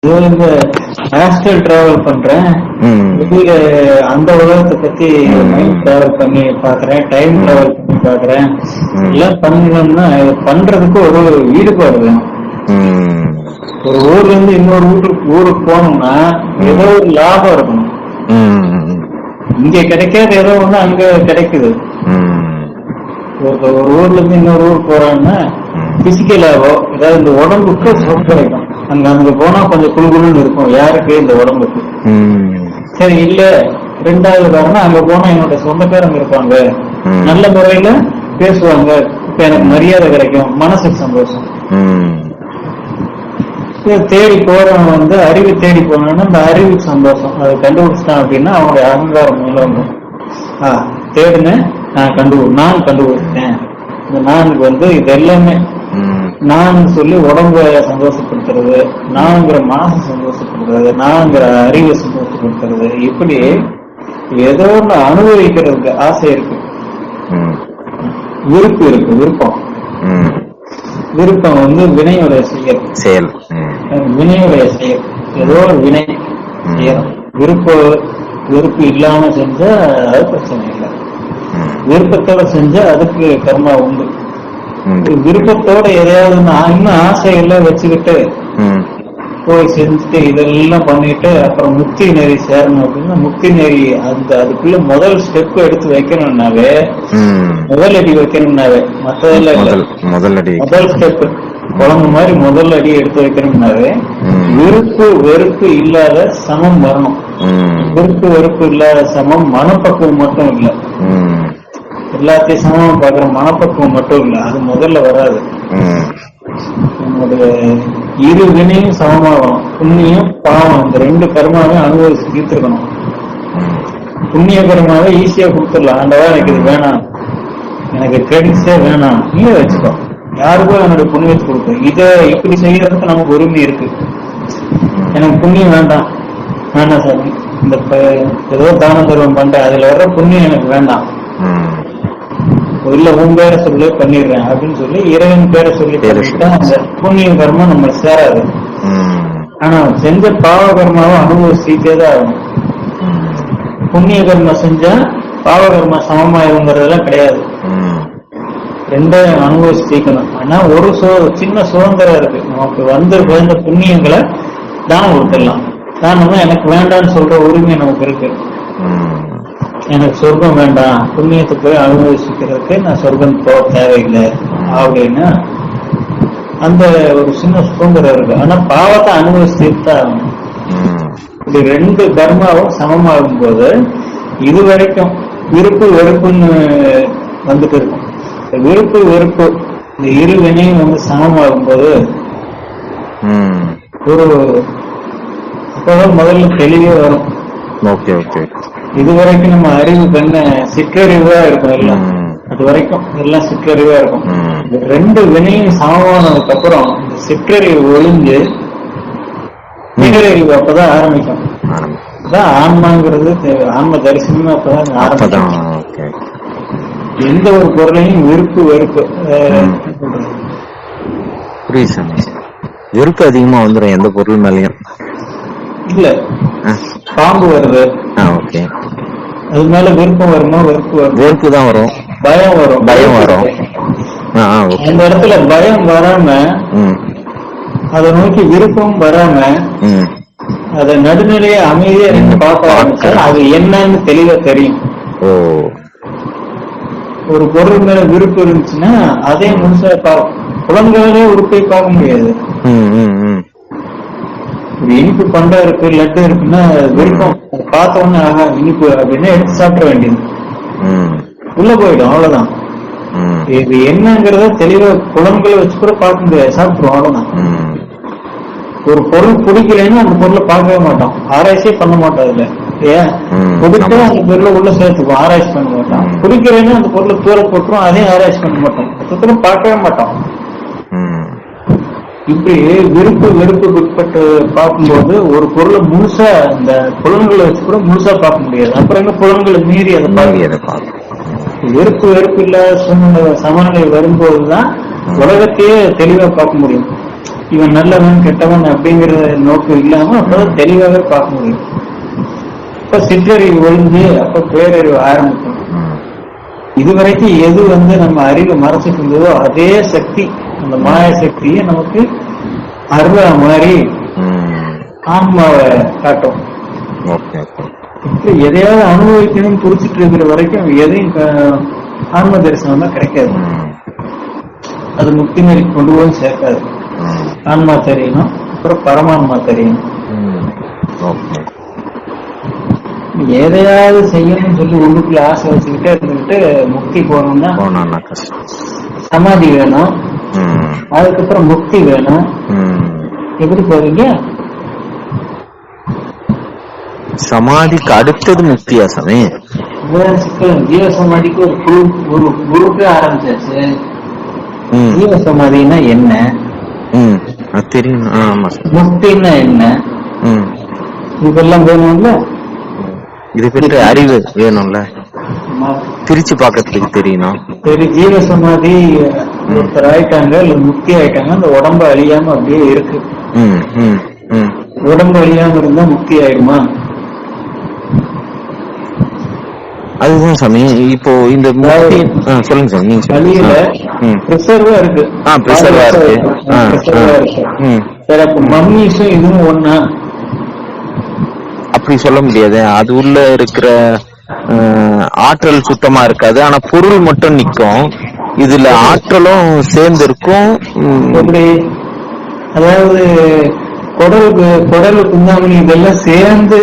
இந்த astral travel பண்றேன். வெளியில அந்த உலகத்தை பத்தி மைண்ட் டிராவல் பண்ணி பாக்குறேன், டைம் டிராவல் பண்ணி பாக்குறேன். எல்லாம் பண்ணணும்னா பண்றதுக்கு ஒரு ஈடுபாடு வேணும். ஒரு ஊர்ல இருந்து இன்னொரு ஊருக்கு போனோம்னா ஏதோ ஒரு லாபம் இருக்கணும். இங்க கிடைக்காத ஏதோ ஒண்ணு அங்க கிடைக்குது. ஒரு ஊர்ல இருந்து இன்னொரு ஊருக்கு போறாங்கன்னா பிசிக்கலாவோ ஏதாவது இந்த உடம்புக்கு சுகம் கிடைக்கும். அங்க போனா கொஞ்சம் குழுகுழுன்னு இருக்கும். யாருக்கு? இந்த உடம்புக்கு. சரி, இல்ல ரெண்டாவது காரணம், அங்க போனா என்னோட சொந்தக்காரங்க இருப்பாங்க, நல்ல முறையில பேசுவாங்க, இப்ப எனக்கு மரியாதை கிடைக்கும், மனசுக்கு சந்தோஷம். தேடி போறவன் வந்து அறிவு தேடி போனோம்னா இந்த அறிவுக்கு சந்தோஷம். அதை கண்டுபிடிச்சிட்டான் அப்படின்னா அவனுடைய அகங்காரம் மேல வந்து தேடுனேன், நான் கண்டுபிடிச்சேன். இந்த நானுக்கு வந்து இது எல்லாமே நான் சொல்லி உடம்ப சந்தோஷப்படுத்துறது, நான்கிற மனசை சந்தோஷப்படுத்துறது, நான்கிற அறிவை சந்தோஷப்படுத்துறது, இப்படி ஏதோ ஒண்ணு அனுபவிக்கிறதுக்கு ஆசை இருக்கு, விருப்பம் இருக்கு. விருப்பம் வந்து வினையுடைய செயல், வினையுடைய செயல். ஏதோ ஒரு வினை செய்யணும். விருப்பு இல்லாம செஞ்சா அது பிரச்சனை இல்லை. விருப்பத்தோட செஞ்சா அதுக்கு கர்மா உண்டு. விருப்பத்தோட எதையாவது இன்னும் ஆசைகள்லாம் வச்சுக்கிட்டு போய் செஞ்சுட்டு இதெல்லாம் பண்ணிட்டு அப்புறம் முக்தி நெறி சேரணும் அப்படின்னா முக்தி நெறி அதுக்குள்ள முதல் ஸ்டெப் எடுத்து வைக்கணும்னாவே, முதல் அடி வைக்கணும்னாவே, மற்றதெல்லாம் முதல் ஸ்டெப் குழம்பு மாதிரி முதல் அடி எடுத்து வைக்கணும்னாவே விருப்பு வெறுப்பு இல்லாத சமம் வரணும். விருப்பு வெறுப்பு இல்லாத சமம் மனப்பக்குவம் மட்டும் இல்லை, எல்லாத்தையும் சமமா பாக்குற மனப்பக்குவம் மட்டும் இல்ல, அது முதல்ல வராது. நம்முடைய இரு வினையும் சமமாகணும். புண்ணியம் பாவம் இந்த ரெண்டு கர்மாவே அனுபவிச்சு தீர்த்திருக்கணும். புண்ணிய கர்மாவை ஈஸியா கொடுத்துடலாம். ஆண்டவா எனக்கு இது வேணாம், எனக்கு கிரெடிட்ஸே வேணாம், நீங்க வச்சுக்கோ, யாருக்கும் என்னோட புண்ணியத்தை கொடுக்கும். இதை இப்படி செய்யறதுக்கு நமக்கு உரிமை இருக்கு. எனக்கு புண்ணியம் வேண்டாம் சாமி, இந்த ஏதோ தான தர்மம் பண்றேன், அதுல வர்ற புண்ணியம் எனக்கு வேண்டாம், இல்ல உன் பேரை சொல்லி பண்ணிடுறேன் அப்படின்னு சொல்லி இறைவன் பேரை சொல்லி பண்ணிட்டா அந்த புண்ணிய கர்மம் நம்ம சேராது. ஆனா செஞ்ச பாவ கர்மாவை அனுபவிச்சுட்டே தான் ஆகும். புண்ணிய கர்மம் செஞ்சா பாவ கர்மா சமமாயிருங்கிறதெல்லாம் கிடையாது. ரெண்டையும் அனுபவிச்சுக்கணும். ஆனா ஒரு சின்ன சுதந்திரம் இருக்கு. நமக்கு வந்த புண்ணியங்களை தானம் கொடுத்துடலாம். தானம்னா எனக்கு வேண்டாம்னு சொல்ற உரிமை நமக்கு இருக்கு. எனக்கு சொர்க்கம் வேண்டாம், புண்ணியத்தை போய் அனுபவிச்சுக்கிறதுக்கு நான் சொர்க்கம் போக தேவையில்லை அப்படின்னா அந்த ஒரு சின்ன சுதந்திரம் இருக்கு. ஆனா பாவத்தை அனுபவிச்சுட்டா இப்படி ரெண்டு கர்மாவும் சமமாகும் போது இதுவரைக்கும் விருப்பு வெறுப்புன்னு வந்துட்டு இருக்கும். விருப்பு வெறுப்பு இந்த இரு வினையும் வந்து சமமாகும் போது ஒரு அப்பதான் முதல்ல தெளிவே வரும். இதுவரைக்கும் நம்ம அறிவு கண்ண சிற்றறிவா இருக்கும், எல்லாம் அது வரைக்கும் எல்லாம் சிற்றறிவா இருக்கும். ரெண்டு வினையும் சமமானதுக்கு அப்புறம் இந்த சிற்றறிவு ஒளிஞ்சு பேரறிவு அப்பதான் ஆரம்பிக்கும். அதான் ஆன்மாங்கிறது, ஆன்ம தரிசனமே அப்பதான் ஆரம்பிக்கும். எந்த ஒரு பொருளையும் விருப்பு வெறுப்பு வெறுப்பு அதிகமா வந்துடும் எந்த பொருள் மேலயும். இல்ல, பாம்பு வருது, அது மேல விருப்பம் வருமா? வெறுப்பு தான் வரும். பயம் வரும். அந்த இடத்துல பயம் வராம அதை நோக்கி விருப்பம் வராம அத நடுநிலையை அமைதியா இருந்து பார்க்க ஆரம்பிச்சா அது என்னன்னு தெளிவா தெரியும். ஒரு பொருள் மேல விருப்பம் இருந்துச்சுன்னா அதே முழுசா புலன்களே உறுப்பை பார்க்க முடியாது. ஒரு இனிப்பு பண்டா இருக்கு, லட்டு இருக்குன்னா விருப்பம் பார்த்த உடனே ஆகா இனிப்பு அப்படின்னு எடுத்து சாப்பிட வேண்டியது, உள்ள போயிடும், அவ்வளவுதான். இது என்னங்கிறத தெளிவா புலன்களை வச்சு கூட பார்க்க முடியாது, சாப்பிடுவோம், அவ்வளவுதான். ஒரு பொருள் பிடிக்கலன்னு அந்த பொருளை பார்க்கவே மாட்டோம், ஆராய்ச்சியே பண்ண மாட்டோம். அதுல ஏன் பிடிச்சா அந்த பொருளை உள்ள சேர்த்துப்போம், ஆராய்ச்சி பண்ண மாட்டோம். பிடிக்கலன்னு அந்த பொருளை தூர போட்டுரும், அதையும் ஆராய்ச்சி பண்ண மாட்டோம், சுத்தரும் பார்க்கவே மாட்டோம். இப்படி விருப்பு வெறுப்பு உட்பட்டு பார்க்கும்போது ஒரு பொருளை முழுசா இந்த புலன்களை வச்சு கூட முழுசா பார்க்க முடியாது. அப்புறம் என்ன புலன்களை மீறி அதை பார்க்க விருப்பு வெறுப்பு இல்லாத சமநிலை வரும்போதுதான் உலகத்தையே தெளிவா பார்க்க முடியும். இவன் நல்லவன் கெட்டவன் அப்படிங்கிற நோக்கம் இல்லாம அப்பதான் தெளிவாக பார்க்க முடியும். அப்ப சிற்றறிவு ஒழிஞ்சு அப்ப பேரறிவு ஆரம்பிக்கும். இதுவரைக்கும் எது நம்ம அறிவை மறைச்சிட்டு இருந்ததோ அதே சக்தி, அந்த மாய சக்தியை நமக்கு அருளா மாதிரி ஆன்மாவை காட்டும். எதையாவது அனுபவிக்கணும்னு புரிச்சுட்டு இருக்கிற வரைக்கும் எதையும் ஆன்ம தரிசனம் தான் கிடைக்காது. அது முக்தி நெறி கொண்டு போய் சேர்க்காது. ஆன்மா தெரியணும், அப்புறம் பரமான்மா தெரியணும். எதையாவது செய்யணும்னு சொல்லி உள்ளுக்குள்ள ஆசை வச்சுக்கிட்டே இருந்துகிட்டு முக்தி போகணும்னா சமாதி வேணும், அதுக்கப்புறம் முக்தி வேணும். எப்படி போவீங்க? சமாதிக்கு அடுத்தது முக்தியா சாமி? ஜீவ சமாதிக்கு ஒரு குரூப்பே ஆரம்பிச்சாச்சு. ஜீவ சமாதினா என்ன, தெரியும். முக்தின்னா என்ன, இதெல்லாம் வேணும்ல. இது பற்றி அறிவு வேணும்ல, பிரிச்சு பாக்கிறதுக்கு தெரியணும். சரி, ஜீவ சமாதி ஒருத்தர் ஆயிட்டாங்க இல்ல முக்தி ஆயிட்டாங்க, அந்த உடம்பு அழியாம அப்படியே இருக்கு. உடம்பு அழியாம இருந்தா முக்தி ஆயிடுமா? அதுதான் சாமி. இப்போ இந்த சொல்லுங்க சார், நீங்க வழியில பிரிசர்வா இருக்கு. பிரிசர்வா இருக்கு. சரி, அப்ப மம்மீஸும் இதுவும் ஒண்ணா? அப்படி சொல்ல முடியாது. அது உள்ள இருக்கிற ஆற்றல் சுத்தமா இருக்காது, ஆனா பொருள் மட்டும் நிக்கும். இதுல ஆற்றலும் சேர்ந்து இருக்கும். எப்படி? அதாவது குடல் குந்தாமணி இதெல்லாம் சேர்ந்து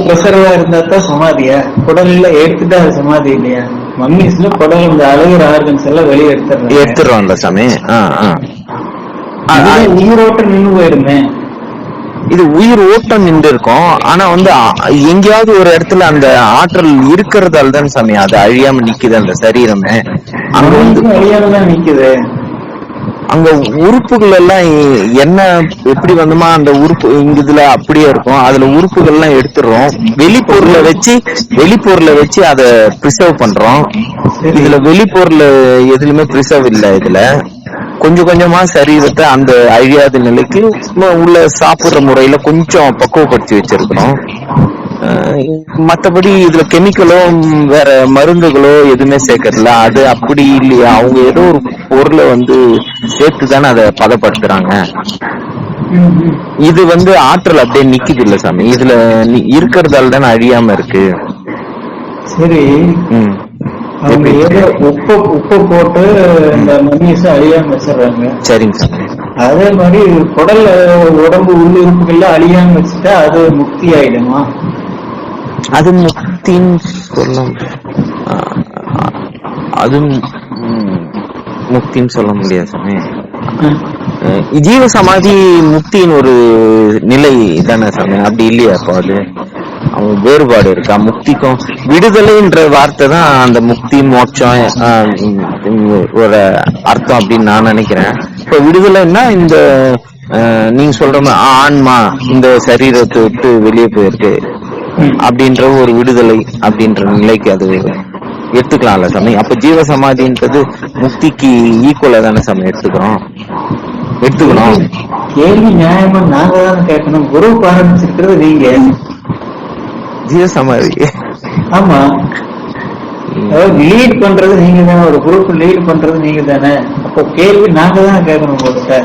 பிரசரவா இருந்தா தான் சமாதியா? குடல்ல எடுத்துட்டா அது சமாதி இல்லையா? மம்மீஸ்ல குடல் இந்த அழகிற ஆர்கன்ஸ் எல்லாம் வெளியே எடுத்துடுறோம்ல சாமி. உயிரோட்டம் நின்று போயிருமே. இது உயிர் ஓட்டம் நின்று இருக்கும், ஆனா எங்கேயாவது ஒரு இடத்துல அந்த ஆற்றல் இருக்கிறதால தான் சாமி அது அழியாம நிக்குது. அந்த சரீரமே அங்க அழியாம தான் நிக்குது. அங்க உறுப்புகள் எல்லாம் என்ன எப்படி வந்தோமா அந்த உறுப்பு இதுல அப்படியே இருக்கும். அதுல உறுப்புகள் எல்லாம் எடுத்துடுறோம், வெளிப்பொருளை வச்சு அதை பிரிசர்வ் பண்றோம். இதுல வெளிப்பொருள் எதுலுமே பிரிசர்வ் இல்லை. இதுல கொஞ்சம் கொஞ்சமா சரீரத்தை அந்த அழியாத நிலைக்கு உள்ள சாப்பிடுற முறையில கொஞ்சம் பக்குவப்படுத்தி வச்சிருக்கிறோம். மற்றபடி இதுல கெமிக்கலோ வேற மருந்துகளோ எதுவுமே சேர்க்கறதுல. அது அப்படி இல்லையா? அவங்க ஏதோ ஒரு பொருளை சேர்த்துதானே அதை பதப்படுத்துறாங்க. இது ஆற்றல் அப்படியே நிக்குது இல்ல சாமி, இதுல இருக்கிறதால தானே அழியாம இருக்கு. சரி, அவங்க ஏதோ உப்பு போட்டு இந்த மம்மீஸ அழியாம வச்சிடறாங்க. சரிங்க சாமி. அதே மாதிரி குடல் உடம்பு உள்ளுறுப்புகள்ல அழியாம வச்சுட்டா அது முக்தி ஆயிடுமா? அது முக்தின்னு சொல்ல, அது முக்தின்னு சொல்ல முடியாது சாமி. ஜீவ சமாதி முக்தியின் ஒரு நிலை தானே சாமி, அப்படி இல்லையா? அப்போ அது அவங்க வேறுபாடு இருக்கா? முக்திக்கும் விடுதலைன்ற வார்த்தை தான் அந்த முக்தி மோட்சம் ஒரு அர்த்தம் அப்படின்னு நான் நினைக்கிறேன். இப்ப விடுதலைன்னா இந்த நீங்க சொல்ற மாதிரி ஆன்மா இந்த சரீரத்தை விட்டு வெளியே போயிருக்கு அப்படின்ற ஒரு விடுதலை அப்படின்ற நிலைக்கு அது எடுத்துக்கலாம்ல சாமி. அப்ப ஜீவ சமாதின்றது முக்திக்கு ஈக்குவலா தானே சாமி எடுத்துக்கணும். கேள்வி நியாயமா நாங்க தானே கேட்கணும். குரூப் ஆரம்பிச்சிருக்கிறது நீங்க. ஜீவ சமாதி ஆமா, லீட் பண்றது நீங்க தானே, ஒரு குரூப் லீட் பண்றது நீங்க தானே. அப்போ கேள்வி நாங்க தானே கேட்கணும். உங்ககிட்ட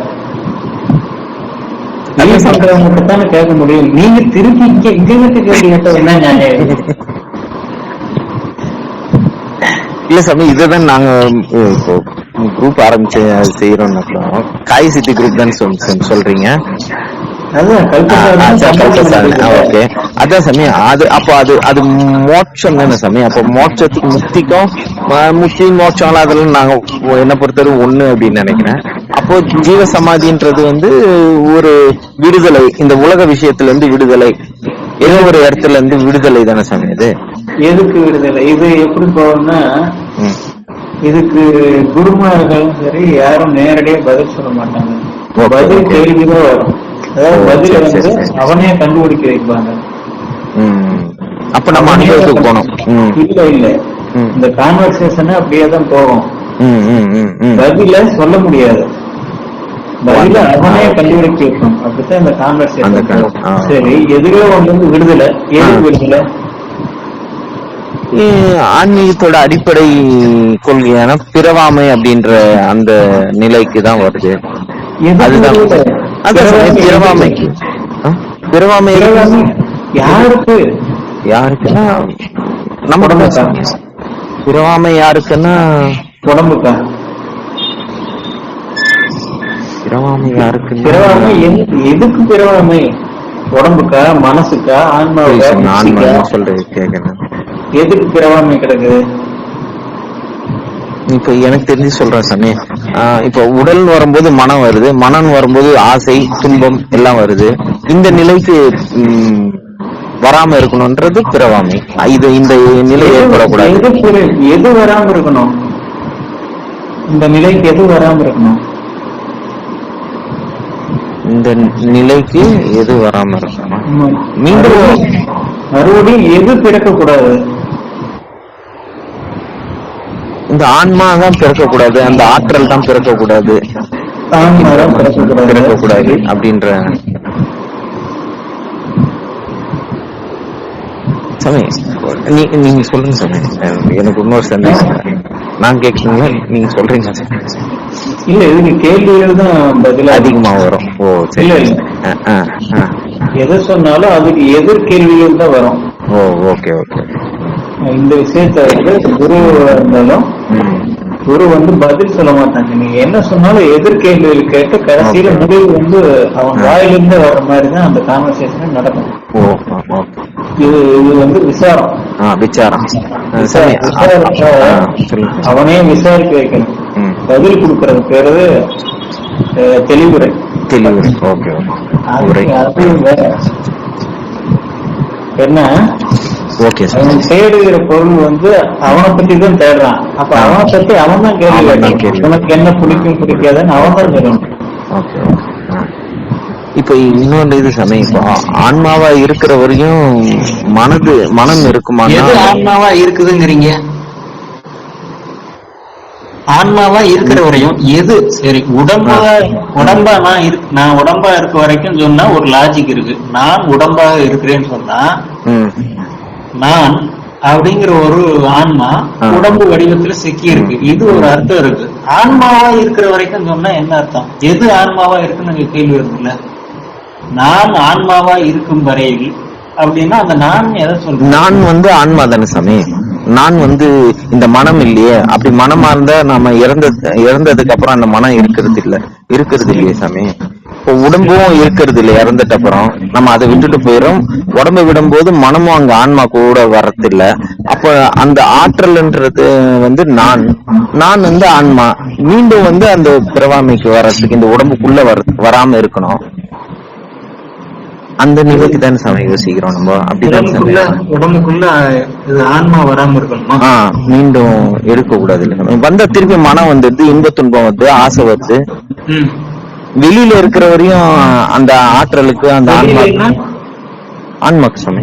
லீட் பண்றவங்க தானே கேட்க முடியும். நீங்க திருப்பி இங்க கேள்வி கேட்டது என்ன நியாயம்? இல்ல சாமி, இதுதான் நாங்க இப்போ குரூப் ஆரம்பிச்சு செய்யறோம்னு காய் சிட்டி குரூப் தான் சொல்றீங்க. ஓகே, அதான் சாமி. அது அப்போ அது மோட்சம் தானே சாமி. அப்போ மோட்சத்துக்கு முக்தி மோட்சம் அதெல்லாம் நாங்க என்ன பொறுத்தவரை ஒண்ணு அப்படின்னு நினைக்கிறேன். அப்போ ஜீவ சமாதின்றது ஒரு விடுதலை, இந்த உலக விஷயத்துல இருந்து விடுதலை, ஏதோ ஒரு இடத்துல இருந்து விடுதலை தானே சாமி. இது எதுக்கு விடுதலை? இது எப்படி போகணும்னா, இதுக்கு குருமார்களும் சரி யாரும் நேரடியா பதில் சொல்ல மாட்டாங்க. பதில் கேள்விதான் வரும். அதாவது பதில அவனே கண்டுபிடிக்க வைப்பாங்க. அப்ப நம்ம அனுபவத்துக்கு போனோம். இல்ல இந்த கான்வர்சேஷன் அப்படியே தான் போகும். பதில சொல்ல முடியாது. பதில அவனே கண்டுபிடிச்சு வைக்கும். அப்படித்தான் இந்த கான்வர்சேஷன். சரி, எதுவே ஒன்று வந்து விடுதலை, ஏது விடுதலை? ஆன்மீகத்தோட அடிப்படை கொள்கையான பிறவாமை அப்படின்ற அந்த நிலைக்கு தான் வருது. அதுதான் பிறவாமைக்கு. பிறவாமை யாருக்கு? யாருக்குன்னா நம்ம பிறவாமை யாருக்குன்னா உடம்புக்கா? பிறவாமை யாருக்கு? பிறவாமை எதுக்கு பிறவாமை? உடம்புக்கா, மனசுக்கா, ஆன்மாவுக்கா? சொல்றது கேட்கணும். எதுக்கு பிறவாமை கிடக்குது? இப்ப எனக்கு தெரிஞ்சு சொல்றேன் சாமி. இப்ப உடல் வரும்போது மனம் வருது, மனம் வரும்போது ஆசை, துன்பம் எல்லாம் வருது. இந்த நிலைக்கு வராம இருக்கணும்ன்றது பிறவாமை. இது இந்த நிலை ஏற்படக்கூடாது. எது வராம இருக்கணும்? இந்த நிலைக்கு எது வராம இருக்கணும்? இந்த நிலைக்கு எது வராம இருக்கணும்? மீண்டும் மறுபடியும் எது பிறக்க கூடாது? இந்த ஆன்மா தான் பிறக்கக்கூடாது, அந்த ஆற்றல் தான் பிறக்கக்கூடாது, பிறக்கக்கூடாது அப்படின்ற சாமி. நீங்க சொல்லுங்க சாமி. எனக்கு இன்னொரு சந்தேகம். நான் கேட்குறீங்களா நீங்க சொல்றீங்க? இல்ல, இதுக்கு கேள்விகள் தான் பதில் அதிகமா வரும். ஓ சரி. எதை சொன்னாலும் அதுக்கு எதிர்கேள்விகள் தான் வரும். ஓ ஓகே ஓகே. இந்த விஷயத்த வந்து குரு இருந்தாலும் குரு வந்து பதில் சொல்ல மாட்டாங்க. நீங்க என்ன சொன்னாலும் எதிர்கேள்விகள் கேட்டு கடைசியில முடிவு வந்து அவன் வாயிலிருந்து வர்ற மாதிரிதான் அந்த கான்வர்சேஷன் நடக்கும். இது வந்து விசாரம். அவனே விசாரிக்க வைக்கணும். பதில் கொடுக்கறது பேரு தெளிவுரை. என்ன தேடுகிற பொருள் வந்து அவனை பத்தி தான் தேடுறான். அப்ப அவனை பத்தி அவன் தான் கேள்வி. உனக்கு என்ன பிடிக்கும் பிடிக்காதுன்னு அவன் தான் சொல்லணும். இப்ப இன்னொன்று இது சமயம், இப்போ ஆன்மாவா இருக்கிற வரையும் மனம் இருக்குமா? ஆன்மாவா இருக்குதுங்கிறீங்க? ஆன்மாவா இருக்கிற வரையும் எது சரி? உடம்பா நான் உடம்பா இருக்க வரைக்கும் சொன்னா ஒரு லாஜிக் இருக்கு. நான் உடம்பாக இருக்கிறேன்னு சொன்னா நான் அப்படிங்கிற ஒரு ஆன்மா உடம்பு வடிவத்துல சிக்கி இருக்கு. இது ஒரு அர்த்தம் இருக்கு. ஆன்மாவா இருக்கிற வரைக்கும் சொன்னா என்ன அர்த்தம்? எது ஆன்மாவா இருக்குன்னு நீங்க கேள்வி இருக்குல்ல. நான் ஆன்மாவா இருக்கும் வரையில் அப்படின்னா அந்த நான் எதை சொல்றேன்? நான் வந்து ஆன்மா தானே சாமி. நான் வந்து இந்த மனம் இல்லையே. அப்படி மனமா இருந்தா நம்ம இறந்ததுக்கு அப்புறம் அந்த மனம் இருக்கிறது இல்லையே சாமி. இப்போ உடம்பும் இருக்கிறது இல்லை. இறந்துட்ட அப்புறம் நம்ம அதை விட்டுட்டு போயிடும். உடம்பை விடும்போது மனமும் அங்க ஆன்மா கூட வர்றதில்ல. அப்ப அந்த ஆற்றல்ன்றது வந்து நான் வந்து ஆன்மா மீண்டும் வந்து அந்த பிறவாமைக்கு வர்றதுக்கு இந்த உடம்புக்குள்ள வராம இருக்கணும். அந்த நிலைக்கு தானே சாமி யோசிக்கிறோம் நம்ம. அப்படிதான் உடம்புக்குள்ள ஆன்மா வராம இருக்கணும். மீண்டும் எடுக்க கூடாது இல்லை வந்த திருப்பி மனம் வந்துடுது, இன்ப துன்பம் வந்து ஆசை வருது. வெளியில இருக்கிற வரையும் அந்த ஆற்றலுக்கு அந்த ஆன்மாக்கு சாமி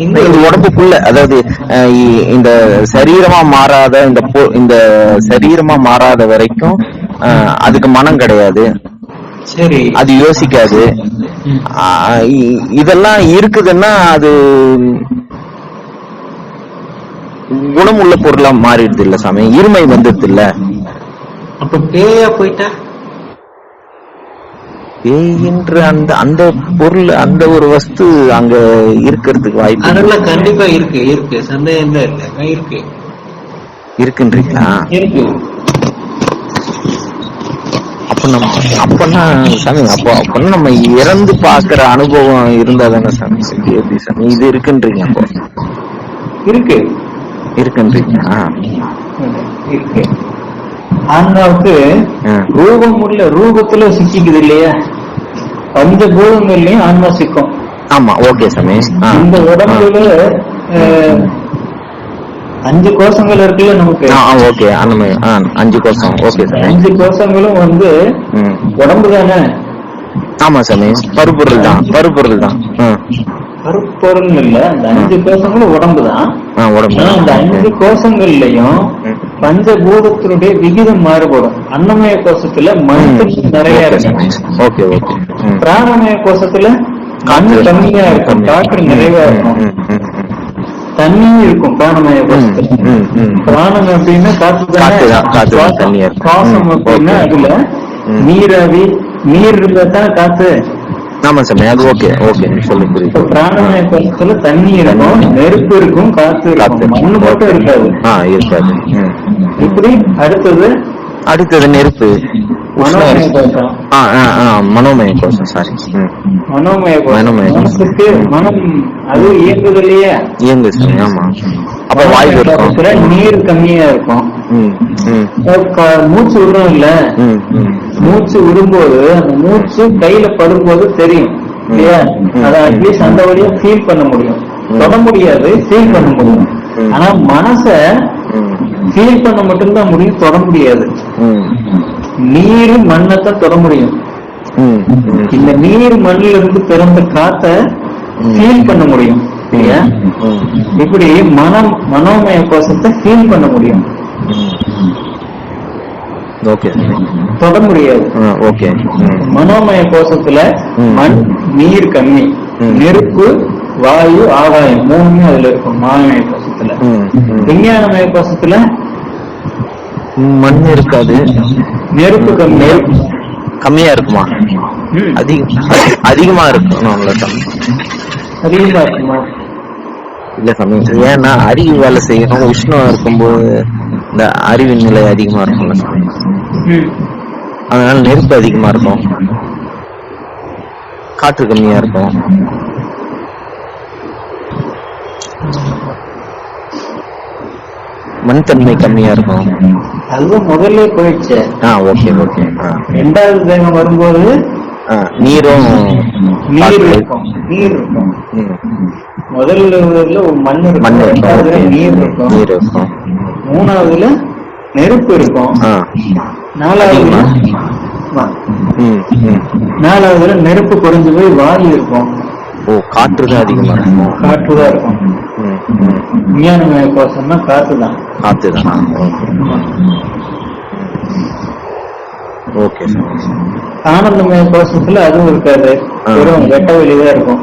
இந்த உடம்புக்குள்ள, அதாவது இந்த சரீரமா மாறாத இந்த சரீரமா மாறாத வரைக்கும் அதுக்கு மனம் கிடையாது. சரி, அது யோசிக்காது. இதெல்லாம் இருக்குதுன்னா அது குணமுள்ள பொருளா மாறிடுது இல்ல சாமி. இருமை வந்துடுது இல்ல. அப்ப பேயா போயிட்டா பேயின்ற அந்த பொருள், அந்த ஒரு வஸ்து அங்க இருக்கிறதுக்கு வாய்ப்பு அதெல்லாம் கண்டிப்பா இருக்கு. சந்தேகம் தான் இல்ல, இருக்குன்றீங்களா? இருக்கு. அப்பன்னா சாமி அப்பன்னா நம்ம இறந்து பாக்குற அனுபவம் இருந்தா தானே சாமி. எப்படி சாமி இது இருக்குன்றீங்க? அப்போ இருக்குன்றீங்க. இருக்கு. ஆன்மாவுக்கு ரூபம் உள்ள ரூபத்துல சிக்கிக்குது இல்லையா? பஞ்சபூதங்கள்லயும் ஆன்மா சிக்கும். ஆமா, ஓகே சாமி. இந்த உடம்புல 5 கோஷங்கள் இருக்குல்ல நமக்கு. ஓகே, அந்த மாதிரி 5 கோஷம். ஓகே சாமி. 5 கோஷங்களும் வந்து உடம்பு தானே? ஆமா சாமி, பருப்பொருள் தான். பருப்பொருள் இல்ல, அந்த 5 கோஷங்களும் உடம்பு தான். அந்த 5 கோஷங்கள்லயும் பஞ்சபூதத்தினுடைய விகிதம் மாறுபடும். அன்னமய கோஷத்துல மண் நிறைய இருக்கும், பிராணமய கோஷத்துல மண் கம்மியா இருக்கும், காற்று நிறைவா இருக்கும், தண்ணியும் இருக்கும். பிராணமய கோஷத்துல பிராணம் அப்படின்னா காற்று, சுவாசம் அப்படின்னா அதுல நீராவி, நீர் இருந்தா தான் காத்து. ஆமா சாமி, அது ஓகே ஓகே சொல்லுங்க. பிராணமய கோஷத்துல தண்ணி இருக்கும், நெருப்பு இருக்கும், காத்து இருக்கும், மண்ணு மட்டும் இருக்காது. இருக்காது. இப்படி அடுத்தது நெருப்பு. மனோமய கோஷம். மனோமய கோஷம், சாரி, மனோமய கோஷத்துக்கு மனம் அது இயங்குதலையே இயங்கு. ஆமா, அப்ப வாயு இருக்கும், நீர் கம்மியா இருக்கும். மூச்சு விடுறோம் இல்ல, மூச்சு விடும்போது அந்த மூச்சு கையில படும்போது தெரியும் இல்லையா? அத அட்லீஸ்ட் அந்த வழியா ஃபீல் பண்ண முடியும், தொட முடியாது, ஃபீல் பண்ண முடியும். ஆனா மனச ஃபீல் பண்ண மட்டும்தான் முடியும், தொட முடியாது. நீர் மண்ணத்தான் தொட முடியும். இந்த நீர் மண்ணில இருந்து பிறந்த காத்த ஃபீல் பண்ண முடியும் இல்லையா? இப்படி மனோமய கோஷத்தை ஃபீல் பண்ண முடியும், தொட முடியாது. மனோமய கோஷத்துல மண், நீர் கம்மி, நெருப்பு, வாயு, ஆகாயம் மூணுமே அதுல இருக்கும் மாயமய கோஷத்துல. விஞ்ஞானமய கோஷத்துல மண் இருக்காது, நெருப்பு கம்மியா இருக்குமா? அதிகமா இருக்கும். அதிகமா இருக்குமா? இல்ல சமயம், ஏன்னா அறிவு வேலை செய்யணும், உஷ்ணம் இருக்கும்போது இந்த அறிவின் நிலை அதிகமா இருக்கும்ல சாமி, அதனால நெருப்பு அதிகமா இருக்கும், காற்று கம்மியா இருக்கும். மண் தன்மை கம்மியா இருக்கும். அதுவும் முதல்ல போயிடுச்சு. Okay okay. ரெண்டாவது தேகம் வரும்போது நீரும் நீர் இருக்கும். முதல்ல மண் இருக்கும், ரெண்டாவதுல நீர் இருக்கும், மூணாவதுல நெருப்பு இருக்கும், நாலாவதுல நெருப்பு குறைஞ்சு போய் வாயு இருக்கும். காற்றுதான் அதிகமா இருக்கும். காற்றுதான் இருக்கும். விஞ்ஞானமய கோஷம்னா காத்துதான். ஆனந்தமய கோஷத்துல அதுவும் இருக்காது, வெறும் வெட்ட வெளிதான் இருக்கும்.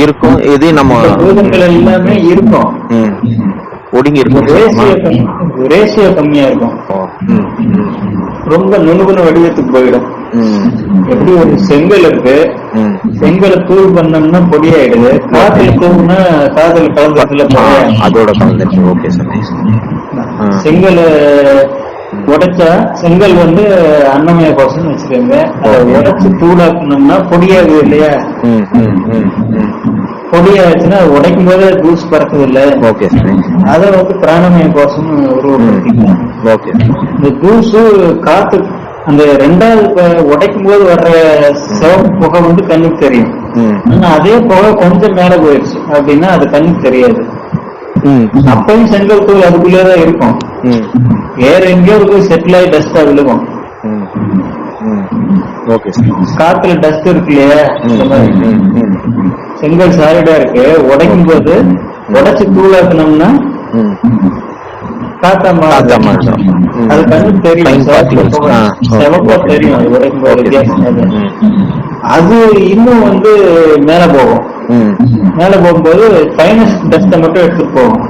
இருக்கும் இது நம்ம பூதங்கள் எல்லாமே இருக்கும், ஒடுங்கி இருக்கும். ரேசியோ கம்மியா இருக்கும், ரொம்ப நுணுகுன வடிவத்துக்கு போயிடும். எப்படி ஒரு செங்கல் இருக்கு, செங்கலை தூள் பண்ணோம்னா பொடியாயிடுது, காத்துல தூள்னா காதல் கலந்ததுல அதோட கலந்துச்சு. Okay sir. செங்கலை உடைச்சா செங்கல் அன்னமய கோஷம் வச்சுக்கோங்க, அதை உடைச்சு தூளாக்கணும்னா பொடியாகுது இல்லையா? பொடியாச்சுன்னா உடைக்கும் போதே தூசு பறக்குது இல்ல, அதை பிராணமய கோஷம் உருவாக்கிக்கலாம். இந்த தூசு காத்து அந்த ரெண்டாவது உடைக்கும் போது வர்ற சிவப்பு புகை கண்ணுக்கு தெரியும். ஆனா அதே புகை கொஞ்சம் மேல போயிடுச்சு அப்படின்னா அது கண்ணுக்கு தெரியாது. அப்பயும் செங்கல் தூள் அதுக்குள்ளேதான் இருக்கும், வேற எங்கேயோ போய் செட்டில் ஆகி டஸ்டா விழுகும். காத்துல டஸ்ட் இருக்கு இல்லையா, செங்கல் சாலிடா இருக்கு, உடைக்கும் போது உடைச்சு தூளாக்கணும்னா அது கண்ணுக்கு தெரியும், செவப்பா தெரியும். அது உடைக்கும் போது அது இன்னும் மேல போகும். மேல போகும்போது ஃபைனஸ் டஸ்ட மட்டும் எடுத்துட்டு போகும்.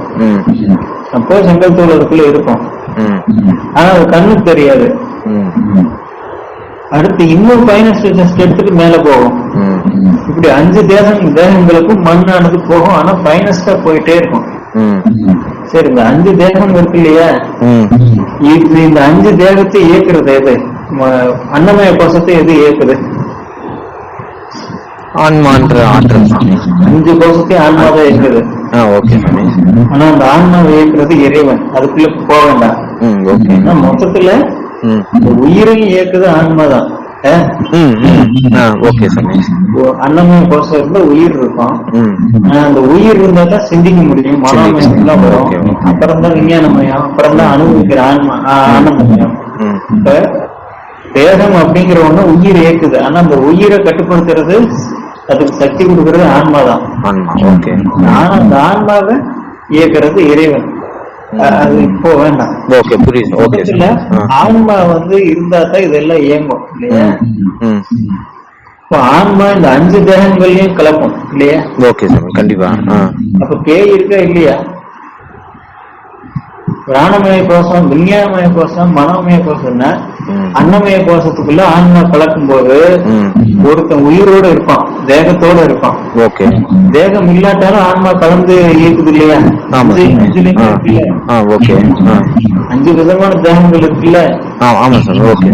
அப்போ செங்கல் தூள் அதுக்குள்ள இருக்கும், ஆனா அது கண்ணுக்கு தெரியாது. அடுத்து இன்னும் ஃபைனஸ் டஸ்ட் எடுத்துட்டு மேல போகும். இப்படி 5 தேகங்களுக்கும் மண்ணானது போகும், ஆனா ஃபைனஸ்டா போயிட்டே இருக்கும். சரி, இந்த 5 தேகம் இருக்கு இல்லையா, இந்த 5 தேகத்தை இயக்குறது எது? அன்னமய கோஷத்தை எது இயக்குது? ஆன்மான்ற ஆற்றல். 5 கோஷத்தையும் ஆன்மாதான் இயக்குது. ஆனா அந்த ஆன்மாவை இயக்குறது இறைவன், அதுக்குள்ள போக வேண்டாம். மொத்தத்துல உயிரையும் இயக்குது ஆன்மாதான். அன்னமய கோஷம் இருந்தா உயிர் இருக்கும், அந்த உயிர் இருந்தா தான் சிந்திக்க முடியும், மனோமயம் தான் வரும், அப்புறம் தான் விஞ்ஞானமயம், அப்புறம் தான் அனுபவிக்கிற ஆனந்தமயம். இப்ப தேகம் அப்படிங்கிற ஒண்ணு உயிர் இயக்குது, ஆனா அந்த உயிரை கட்டுப்படுத்துறது, அதுக்கு சக்தி கொடுக்கறது ஆன்மாதான். ஆனா அந்த ஆன்மாவை இயக்குறது இறைவன். அது இப்போ வேண்டாம். ஓகே, புரியுது. ஓகே, ஆன்மா வந்து இருந்தா தான் இதெல்லாம் இயங்கும் இல்லையா? இப்போ ஆன்மா இந்த 5 தேகங்களையும் கலக்கும் இல்லையா? ஓகே சார், கண்டிப்பா. அப்ப பேய் இருக்கா இல்லையா? பிராணமய கோஷம், விஞ்ஞானமய கோஷம், மனோமய கோஷம்னா அன்னமய கோஷத்துக்குள்ள ஆன்மா கலக்கும் போது ஒருத்தன் உயிரோட இருப்பான், தேகத்தோட இருப்பான். ஓகே. தேகம் இல்லாட்டாலும் ஆன்மா கலந்து இயக்குது இல்லையா? 5 விதமான தேகங்கள் இருக்குல்ல. ஆமா சார். ஓகே.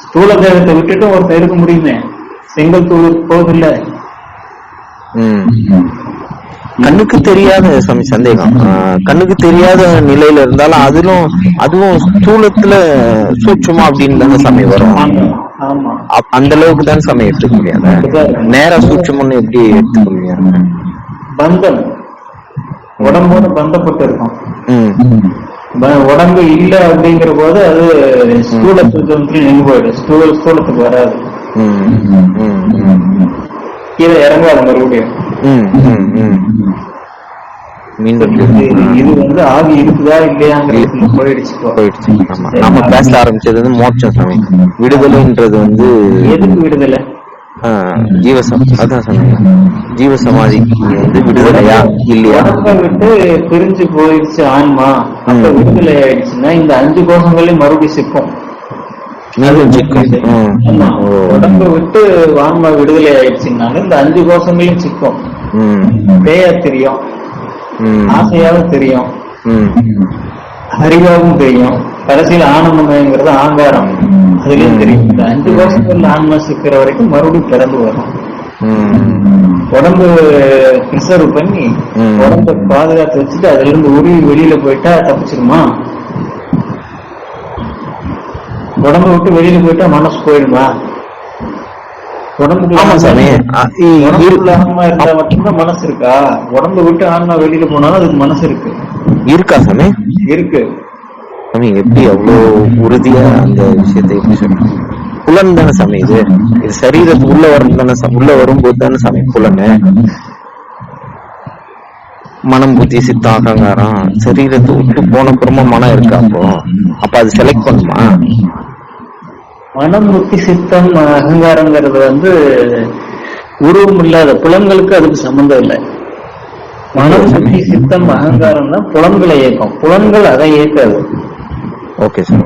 ஸ்தூல தேகத்தை விட்டுட்டு ஒருத்தன் இருக்க முடியுமே, செங்கல் தூள் போதில்ல. கண்ணுக்கு தெரியாத சந்தேகம், கண்ணுக்கு தெரியாத நிலையில இருந்தாலும் அதுவும் ஸ்தூலத்துல சூட்சமா அப்படின்னு தானே சமயம் வரும். அந்த அளவுக்கு தான் சமயம் எடுத்துக்க முடியாது. நேரா சூட்சம்னு எப்படி எடுத்துக்க முடியாது? பந்தம் உடம்போட பந்தப்பட்டு இருக்கும். உடம்பு இல்ல அப்படிங்கிற போது அது ஸ்தூலத்துக்கு வந்து நின்று போயிடும், ஸ்தூலத்துக்கு வராது, கீழே இறங்காது மறுபடியும். இது வந்து ஆவி இருக்குதா இல்லையாங்கிறது போயிடுச்சு. நம்ம பேச ஆரம்பிச்சது மோட்சம் சாமி. விடுதலைன்றது வந்து எதுக்கு விடுதலை? அதான் சொன்னீங்க, ஜீவ சமாதி வந்து விடுதலையா இல்லையா? விட்டு பிரிஞ்சு போயிடுச்சு ஆன்மா, அப்ப விடுதலை ஆயிடுச்சுன்னா இந்த 5 கோஷங்களையும் மறுபடியும் சிக்கும். உடம்பு விட்டு ஆன்மா விடுதலை ஆயிடுச்சுனாலும் இந்த 5 கோஷங்களையும் சிக்கும். பேயா தெரியும், ஆசையாவும் தெரியும், அறிவாவும் தெரியும், கடைசியில் ஆனந்தமயங்கிறது ஆங்காரம், அதுலயும் தெரியும். இந்த 5 கோஷங்கள்ல ஆன்மா சிக்கிற வரைக்கும் மறுபடியும் பிறந்து வரும். உடம்பு ரிசர்வ் பண்ணி உடம்பை பாதுகாத்து வச்சுட்டு அதுல இருந்து உருவி வெளியில போயிட்டா தப்பிச்சிருமா? உடம்பு விட்டு வெளியில போயிட்டா மனசு போயிடுமா? உடம்புக்குள்ள ஆன்மா இருந்தா மட்டும்தான் மனசு இருக்கா? உடம்பு விட்டு ஆன்மா வெளியில போனாலும் அதுக்கு மனசு இருக்கா சாமி? இருக்கு. எப்படி அவ்வளவு உறுதியா அந்த விஷயத்தை புலன் தானே சாமி? இது சரீரத்துக்கு உள்ள வரும் தானே, உள்ள வரும்போது தானே சாமி புலனு. மனம், புத்தி, சித்தம், அகங்காரம் சரீரத்தை விட்டு போன அப்புறமா மனம் இருக்கா? அப்ப அது செலக்ட் பண்ணுமா? மனம், புத்தி, சித்தம், அகங்காரங்கிறது வந்து உருவம் இல்லாத புலன்களுக்கு அதுக்கு சம்பந்தம் இல்லை. மனம், புத்தி, சித்தம், அகங்காரம் தான் புலன்களை இயக்கும், புலன்கள் அதை இயக்காது. Okay sir.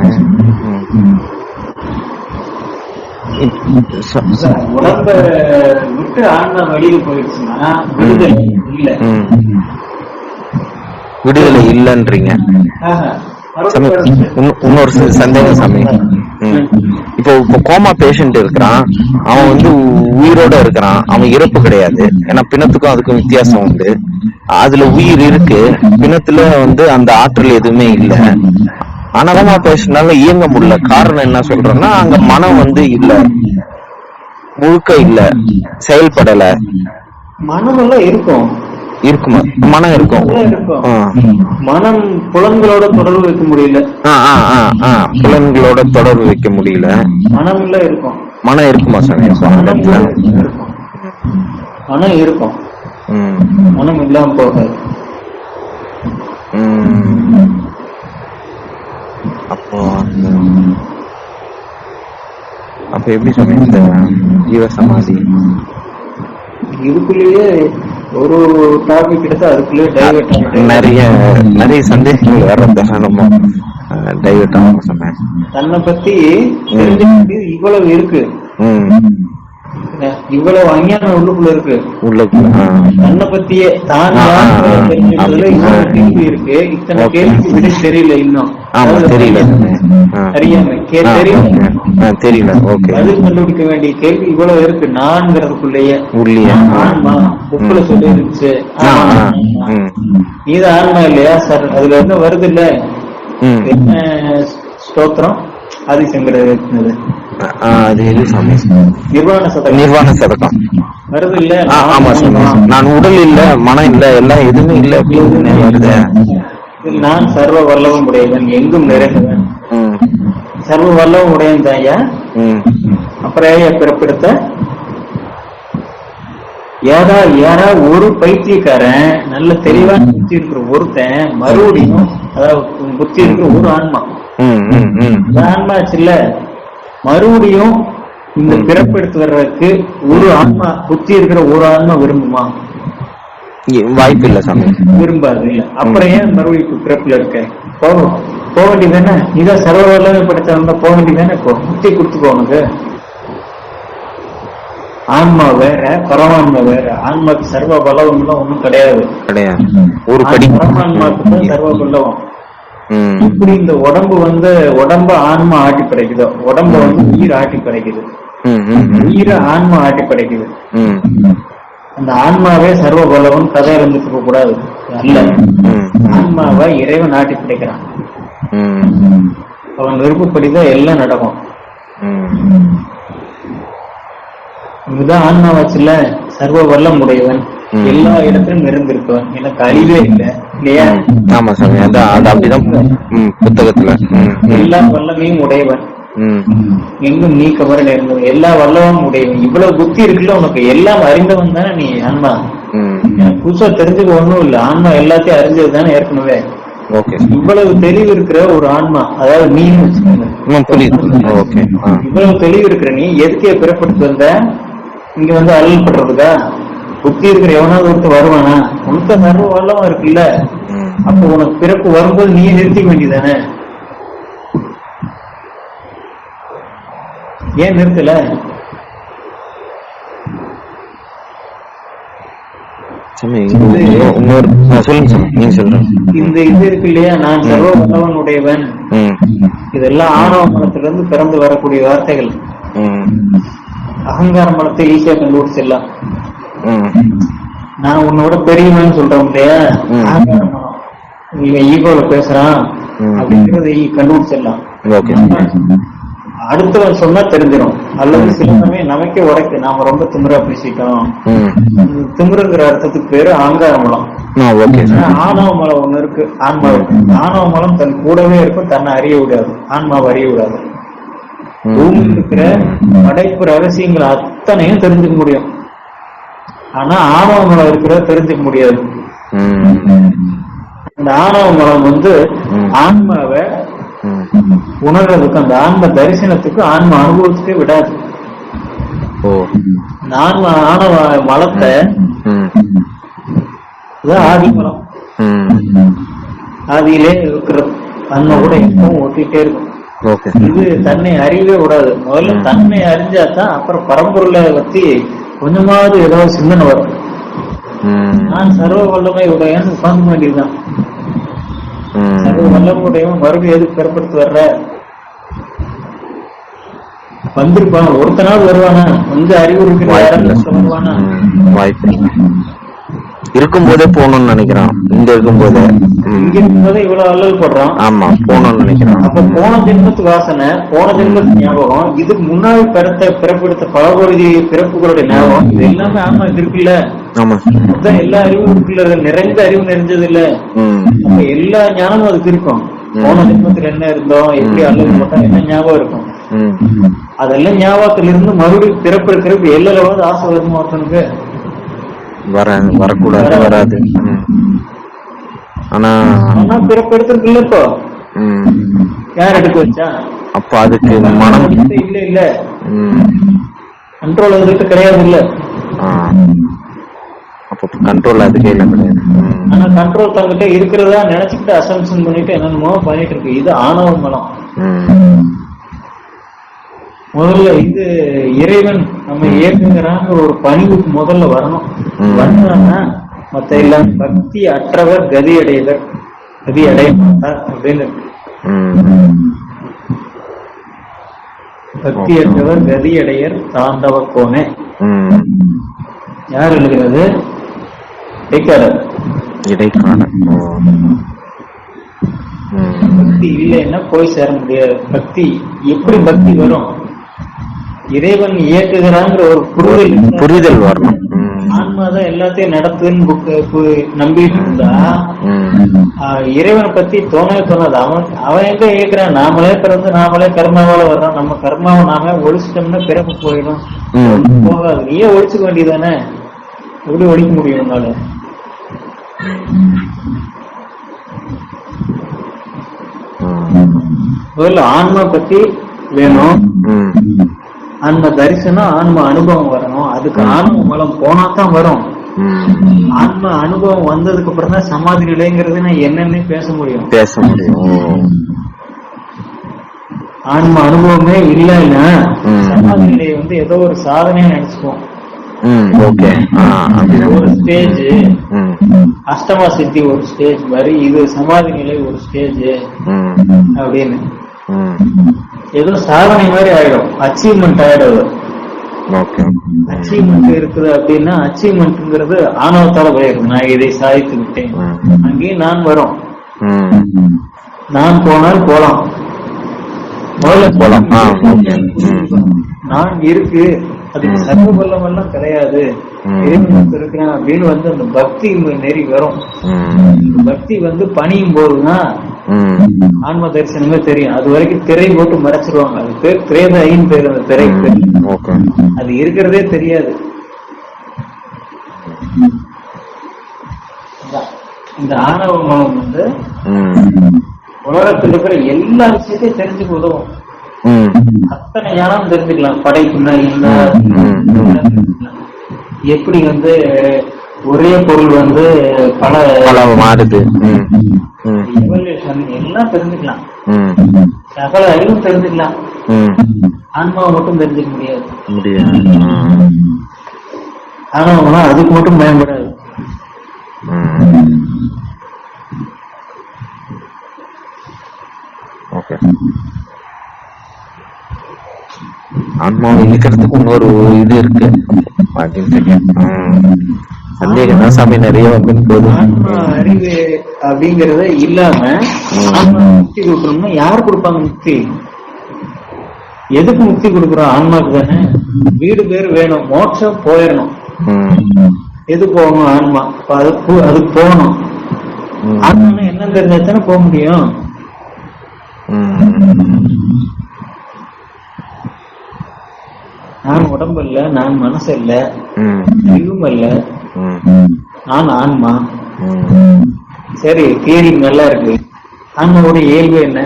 உடம்ப விட்டு ஆன்மா வெளியில போயிடுச்சுன்னா விடுதலை இல்ல. விடுதலை இல்லன்றீங்க. இன்னொரு சந்தேகம் சாமி. இப்போ கோமா பேஷண்ட் இருக்கிறான், அவன் வந்து உயிரோட இருக்கிறான், அவன் இறப்பு கிடையாது. ஏன்னா பிணத்துக்கும் அதுக்கும் வித்தியாசம் உண்டு. அதுல உயிர் இருக்கு, பிணத்துல வந்து அந்த ஆற்றல் எதுவுமே இல்லை. அனகமா பேசினால இயங்க முடியல. காரணம் என்ன சொல்றேன்னா, அங்க மனம் வந்து இல்ல, முழுக்க இல்ல, செயல்படல. மனம் எல்லாம் இருக்குமா? மனம் இருக்கும். மனம் புலன்களோட தொடர்பு வைக்க முடியல. புலன்களோட தொடர்பு வைக்க முடியல. மனம் இல்ல இருக்கும். மனம் இருக்குமா சாமி? மனம் இருக்கும். மனம் இல்லாம போகாது. அப்ப எப்படி சாமி இந்த ஜீவ சமாதி இதுக்குள்ளேயே ஒரு டாபிக் எடுத்தா அதுக்குள்ளேயே நிறைய சந்தேகங்கள் வர்றத நம்ம டைவர்ட் ஆகும் சொன்னேன். தன்னை பத்தி தெரிஞ்சுக்கிட்டு இவ்வளவு இருக்கு, இவ்வளவு அஞ்ஞானம் உள்ளுக்குள்ள இருக்கு. தன்னை பத்தியே தான் தெரிஞ்சுக்கிறதுல இவ்வளவு கேள்வி இருக்கு. இத்தனை கேள்விக்கு விட தெரியல, இன்னும் தெரியல, தெரியல. பதில் கண்டுபிடிக்க வேண்டிய கேள்வி இவ்வளவு இருக்கு. நான்கிறதுக்குள்ளேயே புக்குல சொல்லி இருந்துச்சு, இது ஆன்மா இல்லையா சார்? அதுல என்ன வருது இல்ல, என்ன ஸ்தோத்திரம் ஆதிசங்கரர் நிர்வாண சதகம் வருது இல்ல? ஆமா சார். நான் உடல் இல்ல, மனம் இல்ல, எல்லாம் எதுவுமே இல்ல அப்படின்னு வருது. நான் சர்வ வல்லவம் உடையவன், எங்கும் நிறைந்தவன். சர்வ வல்லவம் உடையவன் தாயா, அப்புறம் பிறப்பெடுத்த யாரா ஒரு பைத்தியக்காரன் நல்ல தெளிவான புத்தி இருக்கிற ஒருத்தன் மறுபடியும் அதாவது புத்தி இருக்கிற ஒரு ஆன்மா ஆன்மா இல்ல மறுபடியும் இந்த பிறப்பெடுத்து வர்றதுக்கு ஒரு ஆன்மா புத்தி இருக்கிற ஒரு ஆன்மா விரும்புமா? வாய்ப்பு இல்ல சாமி, விரும்பாது. இல்ல அப்புறம் ஏன் மறுபடியும் பிறப்புல இருக்க? போக வேண்டியதானே? இதான் சர்வ வல்லமை படைத்தவங்க போக வேண்டியதானே? இப்போ புத்தி கொடுத்துக்கோ உனக்கு. ஆன்மா வேற, பரமான்மா வேற. ஆன்மாக்கு சர்வ பலவம்லாம் ஒண்ணும் கிடையாது. ஒரு படி பரமான்மாக்கு தான் சர்வ பல்லவம். இப்படி இந்த உடம்பு உடம்ப ஆன்மா ஆட்டி படைக்குதோ, உடம்ப உயிர் ஆட்டி படைக்குது, உயிர ஆன்மா ஆட்டி படைக்குது. அந்த ஆன்மாவே சர்வ பலவன் கதை இருந்துட்டு இருக்க கூடாது. அல்ல, ஆன்மாவை இறைவன் ஆட்டி படைக்கிறான். அவன் விருப்பப்படிதான் எல்லாம் நடக்கும். இதுதான் ஆன்மா வச்சுல சர்வ வல்லம் உடையவன், எல்லா இடத்திலும் நிறைந்திருக்கவன், எனக்கு அழிவே இல்லை இல்லையா? ஆமா சாமி, அது அப்படிதான் புத்தகத்துல எல்லா வல்லமையும் உடையவன், எங்கும் நீக்கவர நேர்ந்தவன், எல்லா வல்லமும் உடையவன். இவ்வளவு புத்தி இருக்குல்ல உனக்கு, எல்லாம் அறிந்தவன் தானே நீ ஆன்மா. புதுசா தெரிஞ்சுக்க ஒண்ணும் இல்ல, ஆன்மா எல்லாத்தையும் அறிஞ்சது தானே ஏற்கனவே. இவ்வளவு தெளிவு இருக்கிற ஒரு ஆன்மா, அதாவது நீ இவ்வளவு தெளிவு இருக்கிற நீ எதுக்கே பிறப்படுத்து வந்த? இங்க அருள் பண்றதுக்கா? புத்தி இருக்கிற எவனாவது ஒருத்தர் வருவானா? உனக்கு சர்வ வல்லமா இருக்குல்ல, அப்ப உனக்கு பிறப்பு வரும்போது நீயே நிறுத்திக்க வேண்டியதானே? ஏன் நிறுத்தல? இந்த இது இருக்கு இல்லையா, நான் சர்வ வல்லவன் உடையவன், இதெல்லாம் ஆணவ மனத்திலிருந்து பிறந்து வரக்கூடிய வார்த்தைகள். அகங்கார மனத்தை ஈஸியா கண்டுபிடிச்சிடலாம். நான் உன்னோட பெரியவன்னு சொல்றோம் இல்லையா, அகங்கார மனம், இவன் ஈகோல பேசுறான் அப்படிங்கறத கண்டுபிடிச்சிடலாம். அடுத்தவன் சொன்னா தெரிஞ்சிடும். அல்லது சில சமயம் நமக்கே உரைக்கு நாம ரொம்ப திமிரா பேசிட்டோம். திமிருங்கிற அர்த்தத்துக்கு பேரு அகங்கார மலம். ஆணவ மலம் ஒண்ணு இருக்கு ஆன்மாவுக்கு. ஆணவ மலம் தன் கூடவே இருக்கும், தன்னை அறிய விடாது, ஆன்மாவை அறிய விடாது. பூமியில் இருக்கிற படைப்பு ரகசியங்கள் அத்தனையும் தெரிஞ்சுக்க முடியும், ஆனா ஆணவ மலம் இருக்கிற தெரிஞ்சுக்க முடியாது. இந்த ஆணவ மலம் ஆன்மாவை உணர்றதுக்கு, அந்த ஆன்ம தரிசனத்துக்கு, ஆன்ம அனுபவத்துக்கே விடாது. ஆன்ம ஆணவ மலத்தை ஆதி மலம், ஆதியிலே இருக்கிற தன்னை கூட எப்பவும் ஒட்டிட்டே இருக்கும். இது தன்னை அறியவே விடாது. முதல்ல தன்னை அறிஞ்சாதான் அப்புறம் பரம்பொருளை பத்தி கொஞ்சமாவது ஏதாவது சிந்தனை வரும். நான் சர்வ வல்லமை உடையன்னு உட்கார்ந்து வேண்டியதுதான். சர்வ வல்லமுடையவன் மறுபடியும் எதுக்கு பிறப்படுத்து வர்ற? வந்திருப்பான், ஒருத்தனாவது வருவானா? கொஞ்சம் அறிவு வருவானா? இருக்கும் போதே போகணும்னு நினைக்கிறான். இங்க இருக்கும் போதே இவ்வளவு அல்லல் படுறான். ஆமா, போகணும்னு நினைக்கிறான். அப்ப போன ஜென்மத்து வாசனை, போன ஜென்மத்து ஞாபகம், இதுக்கு முன்னாடி பிறப்பெடுத்த பல கோடி பிறப்புகளுடைய ஞாபகம், இது எல்லாமே ஆன்மா இருக்குல்ல. ஆமா, எல்லா அறிவும் இருக்குல்ல, நிறைந்த அறிவு நிறைஞ்சது இல்ல. எல்லா ஞானமும் அதுக்கு இருக்கும். போன ஜென்மத்துல என்ன இருந்தோம், எப்படி அல்லல் பட்டோம், என்ன ஞாபகம் இருக்கும். அதெல்லாம் ஞாபகத்துல இருந்து மறுபடியும் பிறப்பு எல்லளவாவது ஆசை வருமா ஒருத்தனுக்கு? வரக்கூடாது, வராது. ஆனா பிறப்பெடுத்திருக்குல்ல. இப்போ யார் எடுக்க வச்சா? அப்ப அதுக்கு மனம் இல்ல இல்ல, கண்ட்ரோல் அதுக்கிட்ட கிடையாது இல்ல. அப்ப கண்ட்ரோல் அது கையில கிடையாது. ஆனா கண்ட்ரோல் தங்கிட்ட இருக்கிறதா நினைச்சுக்கிட்டு அசம்ஷன் பண்ணிட்டு என்னென்னமோ பண்ணிட்டு இருக்கு. இது ஆணவ மலம். முதல்ல இது இறைவன் நம்ம இயக்குங்கிறாங்க ஒரு பணிவுக்கு முதல்ல வரணும். வந்தான்னா மத்த எல்லாம் பக்தி அற்றவர் கதி அடையவர், கதி அடைய மாட்டார் அப்படின்னு. பக்தி அற்றவர் கதி அடையர் தாண்டவ கோனே. யார் எழுதுகிறது? இடைக்காரர். பக்தி இல்லைன்னா போய் சேர முடியாது. பக்தி எப்படி பக்தி வரும்? இறைவன் இயக்குகிறாங்கிற ஒரு புரிதல் வரணும். ஆன்மாதான் எல்லாத்தையும் நடத்துன்னு நம்பிட்டு இருந்தா இறைவனை பத்தி தோணவே தோணாது. அவன் எங்க இயக்குறான்? நாமளே பிறந்து நாமளே கர்மாவால வர்றோம். நம்ம கர்மாவை நாம ஒழிச்சிட்டோம்னா பிறப்பு போயிடும், போகாது. நீயே ஒழிச்சுக்க வேண்டியதானே? எப்படி ஒழிக்க முடியும் உன்னால? முதல்ல ஆன்மா பத்தி வேணும், ஆன்ம தரிசனம், ஆன்ம அனுபவம் வரணும். அதுக்கு ஆன்ம மூலம் போனாதான் வரும். ஆன்ம அனுபவம் வந்ததுக்கு அப்புறம் தான் சமாதி நிலைங்கிறது நான் என்னன்னு பேச முடியும். ஆன்ம அனுபவமே இல்லைன்னா சமாதி நிலையை வந்து ஏதோ ஒரு சாதனையா நினைச்சுக்குவோம். ஒரு ஸ்டேஜ் அஷ்டமா சித்தி ஒரு ஸ்டேஜ் மாதிரி, இது சமாதி நிலை ஒரு ஸ்டேஜ் அப்படின்னு ஏதோ சாதனை மாதிரி ஆயிடும், அச்சீவ்மெண்ட் ஆயிடும். அச்சீவ்மெண்ட் இருக்குது அப்படின்னா அச்சீவ்மெண்ட்ங்கிறது ஆணவத்தால போயிருக்கு. நான் இதை சாதித்து விட்டேன், அங்கேயும் நான் வரும். நான் போனால் போலாம், முதல்ல போலாம். நான் இருக்கு, அதுக்கு சர்வ பலம் எல்லாம் கிடையாது, இறைவன் இருக்கிறேன் அப்படின்னு வந்து அந்த பக்தி நெறி வரும். பக்தி வந்து பணியும் போதுதான் ஆன்ம தரிசனமே தெரியும். அது வரைக்கும் திரை போட்டு மறைச்சிருவாங்க. அது பேர் திரேதாயின்னு பேர். அந்த திரை அது இருக்கிறதே தெரியாது. இந்த ஆணவ மனம் வந்து உலகத்தில் இருக்கிற எல்லா விஷயத்தையும் தெரிஞ்சுக்க உதவும். அத்தனை ஞானம் தெரிஞ்சுக்கலாம். படைப்புனா என்ன, எப்படி வந்து ஒரே பொருள் வந்து பல மாறுது, எல்லாம் தெரிஞ்சுக்கலாம். சகல அறிவும் தெரிஞ்சுக்கலாம். ஆன்மாவை மட்டும் தெரிஞ்சுக்க முடியாது. ஆனா அதுக்கு மட்டும் பயன்படாது. ஆன்மாவை இழுக்கிறதுக்கு இன்னொரு இது இருக்கு அப்படின்னு சந்தேகம் தான் சாமி நிறைய வந்து போகுது. ஆன்மா அறிவு அப்படிங்கறத இல்லாம ஆன்மா முக்தி கொடுக்கணும்னா யார் கொடுப்பாங்க முக்தி? எதுக்கு முக்தி கொடுக்குறோம்? ஆன்மாக்கு தானே. வீடு பேர் வேணும், மோட்சம் போயிடணும். எது போகணும்? ஆன்மா. அதுக்கு போகணும். ஆன்மா என்ன தெரிஞ்சாத்தானே போக முடியும். நான் உடம்பு இல்ல, நான் மனசு இல்ல, அறிவும் இல்ல, நான் ஆன்மா. சரி, தியரி நல்லா இருக்கு. ஆன்மாவோட இயல்பு என்ன?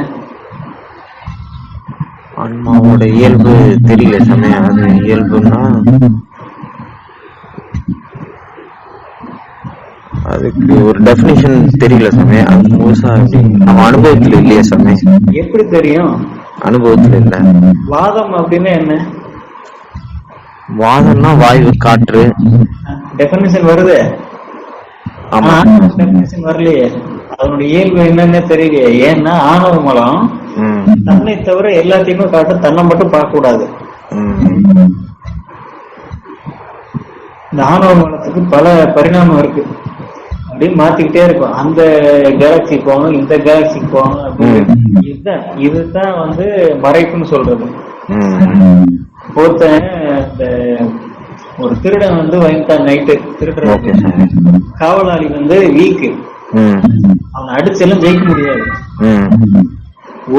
ஆன்மாவோட இயல்பு தெரியல சமயம். அது இயல்புன்னா அதுக்கு ஒரு டெபினிஷன் தெரியல சமயம். அது முழுசா நம்ம அனுபவத்துல இல்லையா சமயம்? எப்படி தெரியும்? அனுபவத்துல இல்ல. வாதம் அப்படின்னா என்ன? வாதம்னா வாயு, காற்று. டெபினிஷன் வருது. டெபினிஷன் வரலையே. அதனுடைய இயல்பு என்னன்னு தெரியலையே. ஏன்னா ஆணவ மலம் தன்னை தவிர எல்லாத்தையுமே காட்டும், தன்னை மட்டும் பார்க்க கூடாது. இந்த ஆணவ மலத்துக்கு பல பரிணாமம் இருக்கு. அப்படியே மாத்திக்கிட்டே இருக்கும். அந்த கேலக்சி போகணும், இந்த கேலக்சிக்கு போகணும் அப்படின்னு. இதுதான் வந்து மறைப்புன்னு சொல்றது. ஒருத்தன் இந்த ஒரு திருடன் வந்து வாங்கிட்டான் நைட்டு. திருடுற காவலாளி வந்து வீக்கு, அவனை அடிச்செல்லாம் ஜெயிக்க முடியாது.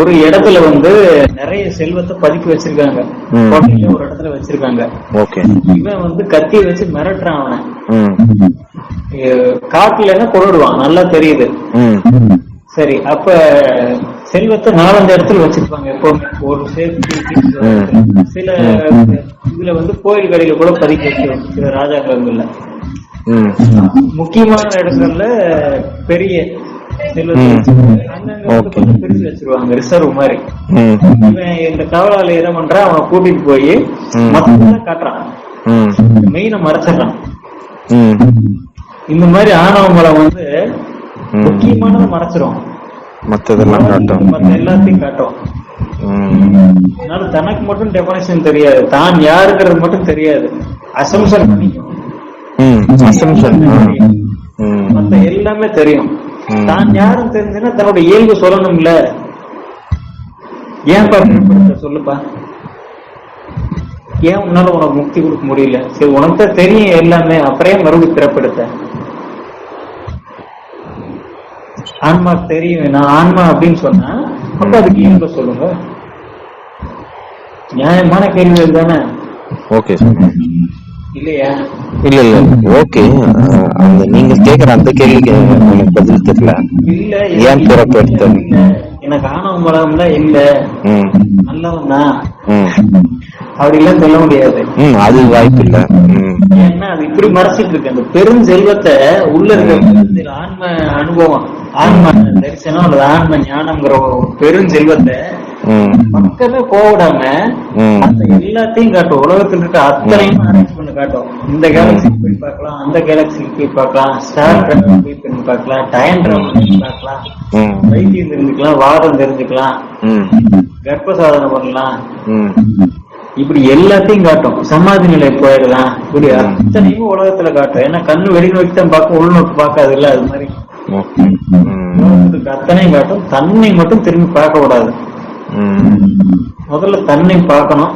ஒரு இடத்துல வந்து நிறைய செல்வத்தை பதுக்கி வச்சிருக்காங்க, ஒரு இடத்துல வச்சிருக்காங்க. இவன் வந்து கத்திய வச்சு மிரட்டுறான் அவனை. காட்டுலன்னா கொண்டுடுவான், நல்லா தெரியுது. சரி, அப்ப செல்வத்தை 4-5 இடத்துல வச்சிருப்பாங்க எப்பவுமே. ஒரு சேஃப்டி சில இதுல வந்து கோயில் கடையில கூட பதுக்கி வச்சிருவாங்க சில ராஜாக்கள்ல. முக்கியமான இடங்கள்ல பெரிய செல்வத்தை அங்கங்க பிரிச்சு வச்சிருவாங்க, ரிசர்வ் மாதிரி. இவன் இந்த காவலாளி என்ன பண்றான், அவனை கூட்டிட்டு போய் மொத்தம் காட்டுறான், மெயின மறைச்சிடறான். இந்த மாதிரி ஆணவ மலம் வந்து முக்கியமானதை மறைச்சிரும், மத்ததெல்லாம் காட்டும், மத்த எல்லாத்தையும் காட்டும். அதனால தனக்கு மட்டும் டெபினிஷன் தெரியாது, தான் யாருங்கிறது மட்டும் தெரியாது. அசம்ஷன் பண்ணிக்கும், மத்த எல்லாமே தெரியும். தான் யாரும் தெரிஞ்சுன்னா தன்னோட இயல்பு சொல்லணும்ல. ஏன்பா பிறப்படுத்த சொல்லுப்பா, ஏன் உன்னால உனக்கு முக்தி கொடுக்க முடியல? சரி, உனக்கு தெரியும் எல்லாமே, அப்புறம் மறுபடியும் பிறப்படுத்த. ஆன்மா தெரியும், நான் ஆன்மா அப்படின்னு சொன்னா அப்ப அதுக்கு இயல்பு சொல்லுங்க. நியாயமான கேள்விகள் தானே. ஓகே. இல்லையா? இல்ல இல்ல ஓகே. அந்த நீங்க கேக்குற அந்த கேள்விக்கு எனக்கு பதில் தெரியல. இல்ல ஏன் பிறப்பு எடுத்தது? எனக்கு ஆணவ மலம்ல இல்ல, நல்லவன் தான் அப்படிலாம் சொல்ல முடியாது. அது வாய்ப்பு இல்ல. ஏன்னா அது இப்படி மறைச்சிட்டு இருக்கு. அந்த பெரும் செல்வத்தை உள்ள இருக்க ஆன்ம அனுபவம், ஆன்ம தரிசனம் அல்லது ஆன்ம ஞானம்ங்கிற ஒரு பெரும் செல்வத்தை பக்கமே போடாம அந்த எல்லாத்தையும் காட்டும். உலகத்தில் இருக்க அத்தனையும் அரேஞ்ச் பண்ணி காட்டும். இந்த கேலக்சிக்கு போய் பார்க்கலாம், அந்த கேலக்சிக்கு போய் பார்க்கலாம், ஸ்டார் டிராவல் போய் பண்ணி பார்க்கலாம், டைம் டிராவல் பண்ணி பார்க்கலாம், வைத்தியம் தெரிஞ்சுக்கலாம், வாதம் தெரிஞ்சுக்கலாம், கர்ப்ப சாதனை பண்ணலாம், இப்படி எல்லாத்தையும் காட்டும். சமாதி நிலை போயிடலாம், இப்படி அத்தனையும் உலகத்துல காட்டும். ஏன்னா கண்ணு வெளிநோக்கி தான் பார்க்க, உள்நோக்கி பார்க்காது இல்ல. அது மாதிரி அத்தனையும் காட்டும். தன்னை மட்டும் திரும்பி பார்க்க கூடாது. முதல்ல தன்னை பார்க்கணும்.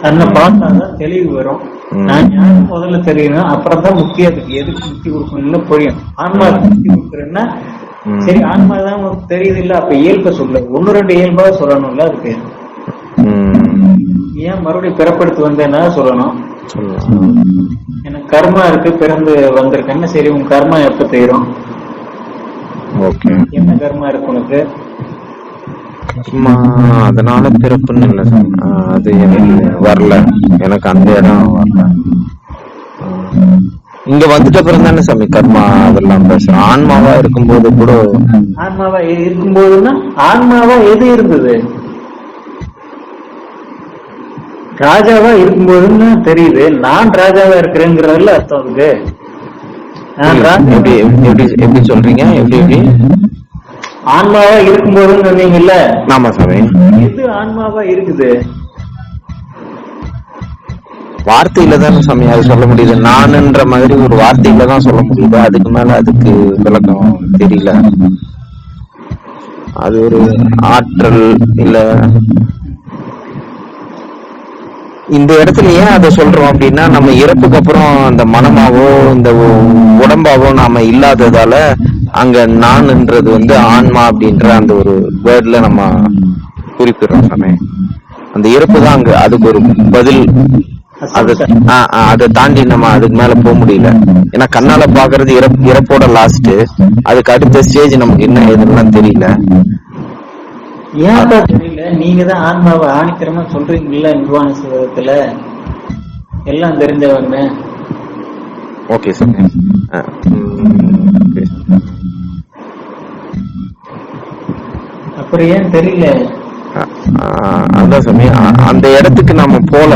தன்னை பார்த்தாதான் தெளிவு வரும். நான் யாரும் முதல்ல தெரியணும், அப்புறம் தான் முக்கியத்துக்கு எதுக்கு முக்கிய கொடுக்கணும்னு புரியும். ஆன்மாவுக்கு முக்கிய கொடுக்குறேன்னா சரி, ஆன்மா தான் உங்களுக்கு தெரியுது இல்ல, அப்ப இயல்ப சொல்ல 1-2 இயல்பாக சொல்லணும்ல. அதுக்கு ஏன் மறுபடியும் பிறப்படுத்து வந்தேன்னா சொல்லணும். எனக்கு கர்மா இருக்கு, பிறந்து வந்திருக்கேன்னு. சரி, உன் கர்மா எப்ப தீரும்? என்ன கர்மா இருக்கு உனக்கு? அதனால பிறப்புன்னு இல்ல சார், அது எனக்கு வரல. எனக்கு அந்த இடம் வரல. இங்க வந்துட்ட பிறகு தானே சாமி கர்மா அதெல்லாம் பேசுறோம். ஆன்மாவா இருக்கும்போது கூட, ஆன்மாவா இருக்கும்போதுன்னா ஆன்மாவா எது இருந்தது? ராஜாவா இருக்கும்போதுன்னு தெரியுது. நான் ராஜாவா இருக்கிறேங்கிறதுல அர்த்தம் அதுக்கு. எப்படி சொல்றீங்க? எப்படி ஆன்மாவா இருக்கும்போதுன்னு சொன்னீங்கல்ல? ஆமா சாமி. எது ஆன்மாவா இருக்குது? வார்த்தையில தானே சாமி அது சொல்ல முடியுது. நானுன்ற மாதிரி ஒரு வார்த்தையில தான் சொல்ல முடியுது. அதுக்கு மேல அதுக்கு விளக்கம் தெரியல. அது ஒரு ஆற்றல் இல்ல. இந்த இடத்துல ஏன் அதை சொல்றோம் அப்படின்னா, நம்ம இறப்புக்கு அப்புறம் அந்த மனமாவோ இந்த உடம்பாவோ நாம இல்லாததால அங்க நான்ன்றது ஆன்மா அப்படின்ற அந்த ஒரு வேர்ட்ல நம்ம குறிப்பிடுறோம் சாமி. அந்த இறப்பு தான் அங்க அதுக்கு ஒரு பதில். அதை தாண்டி நம்ம அதுக்கு மேல போக முடியல. ஏன்னா கண்ணால பாக்குறது இறப்போட லாஸ்ட். அதுக்கு அடுத்த ஸ்டேஜ் நமக்கு என்ன ஏதுன்னு தெரியல. ஏன்டா தெரியல? நீங்க தான் ஆன்மாவை ஆணித்தரமா சொல்றீங்கல்ல நிர்வாண சிவத்துல. எல்லாம் தெரிஞ்சவங்க. Okay sir. அப்புறம் ஏன் தெரியல? அதான் சாமி, அந்த இடத்துக்கு நாம போல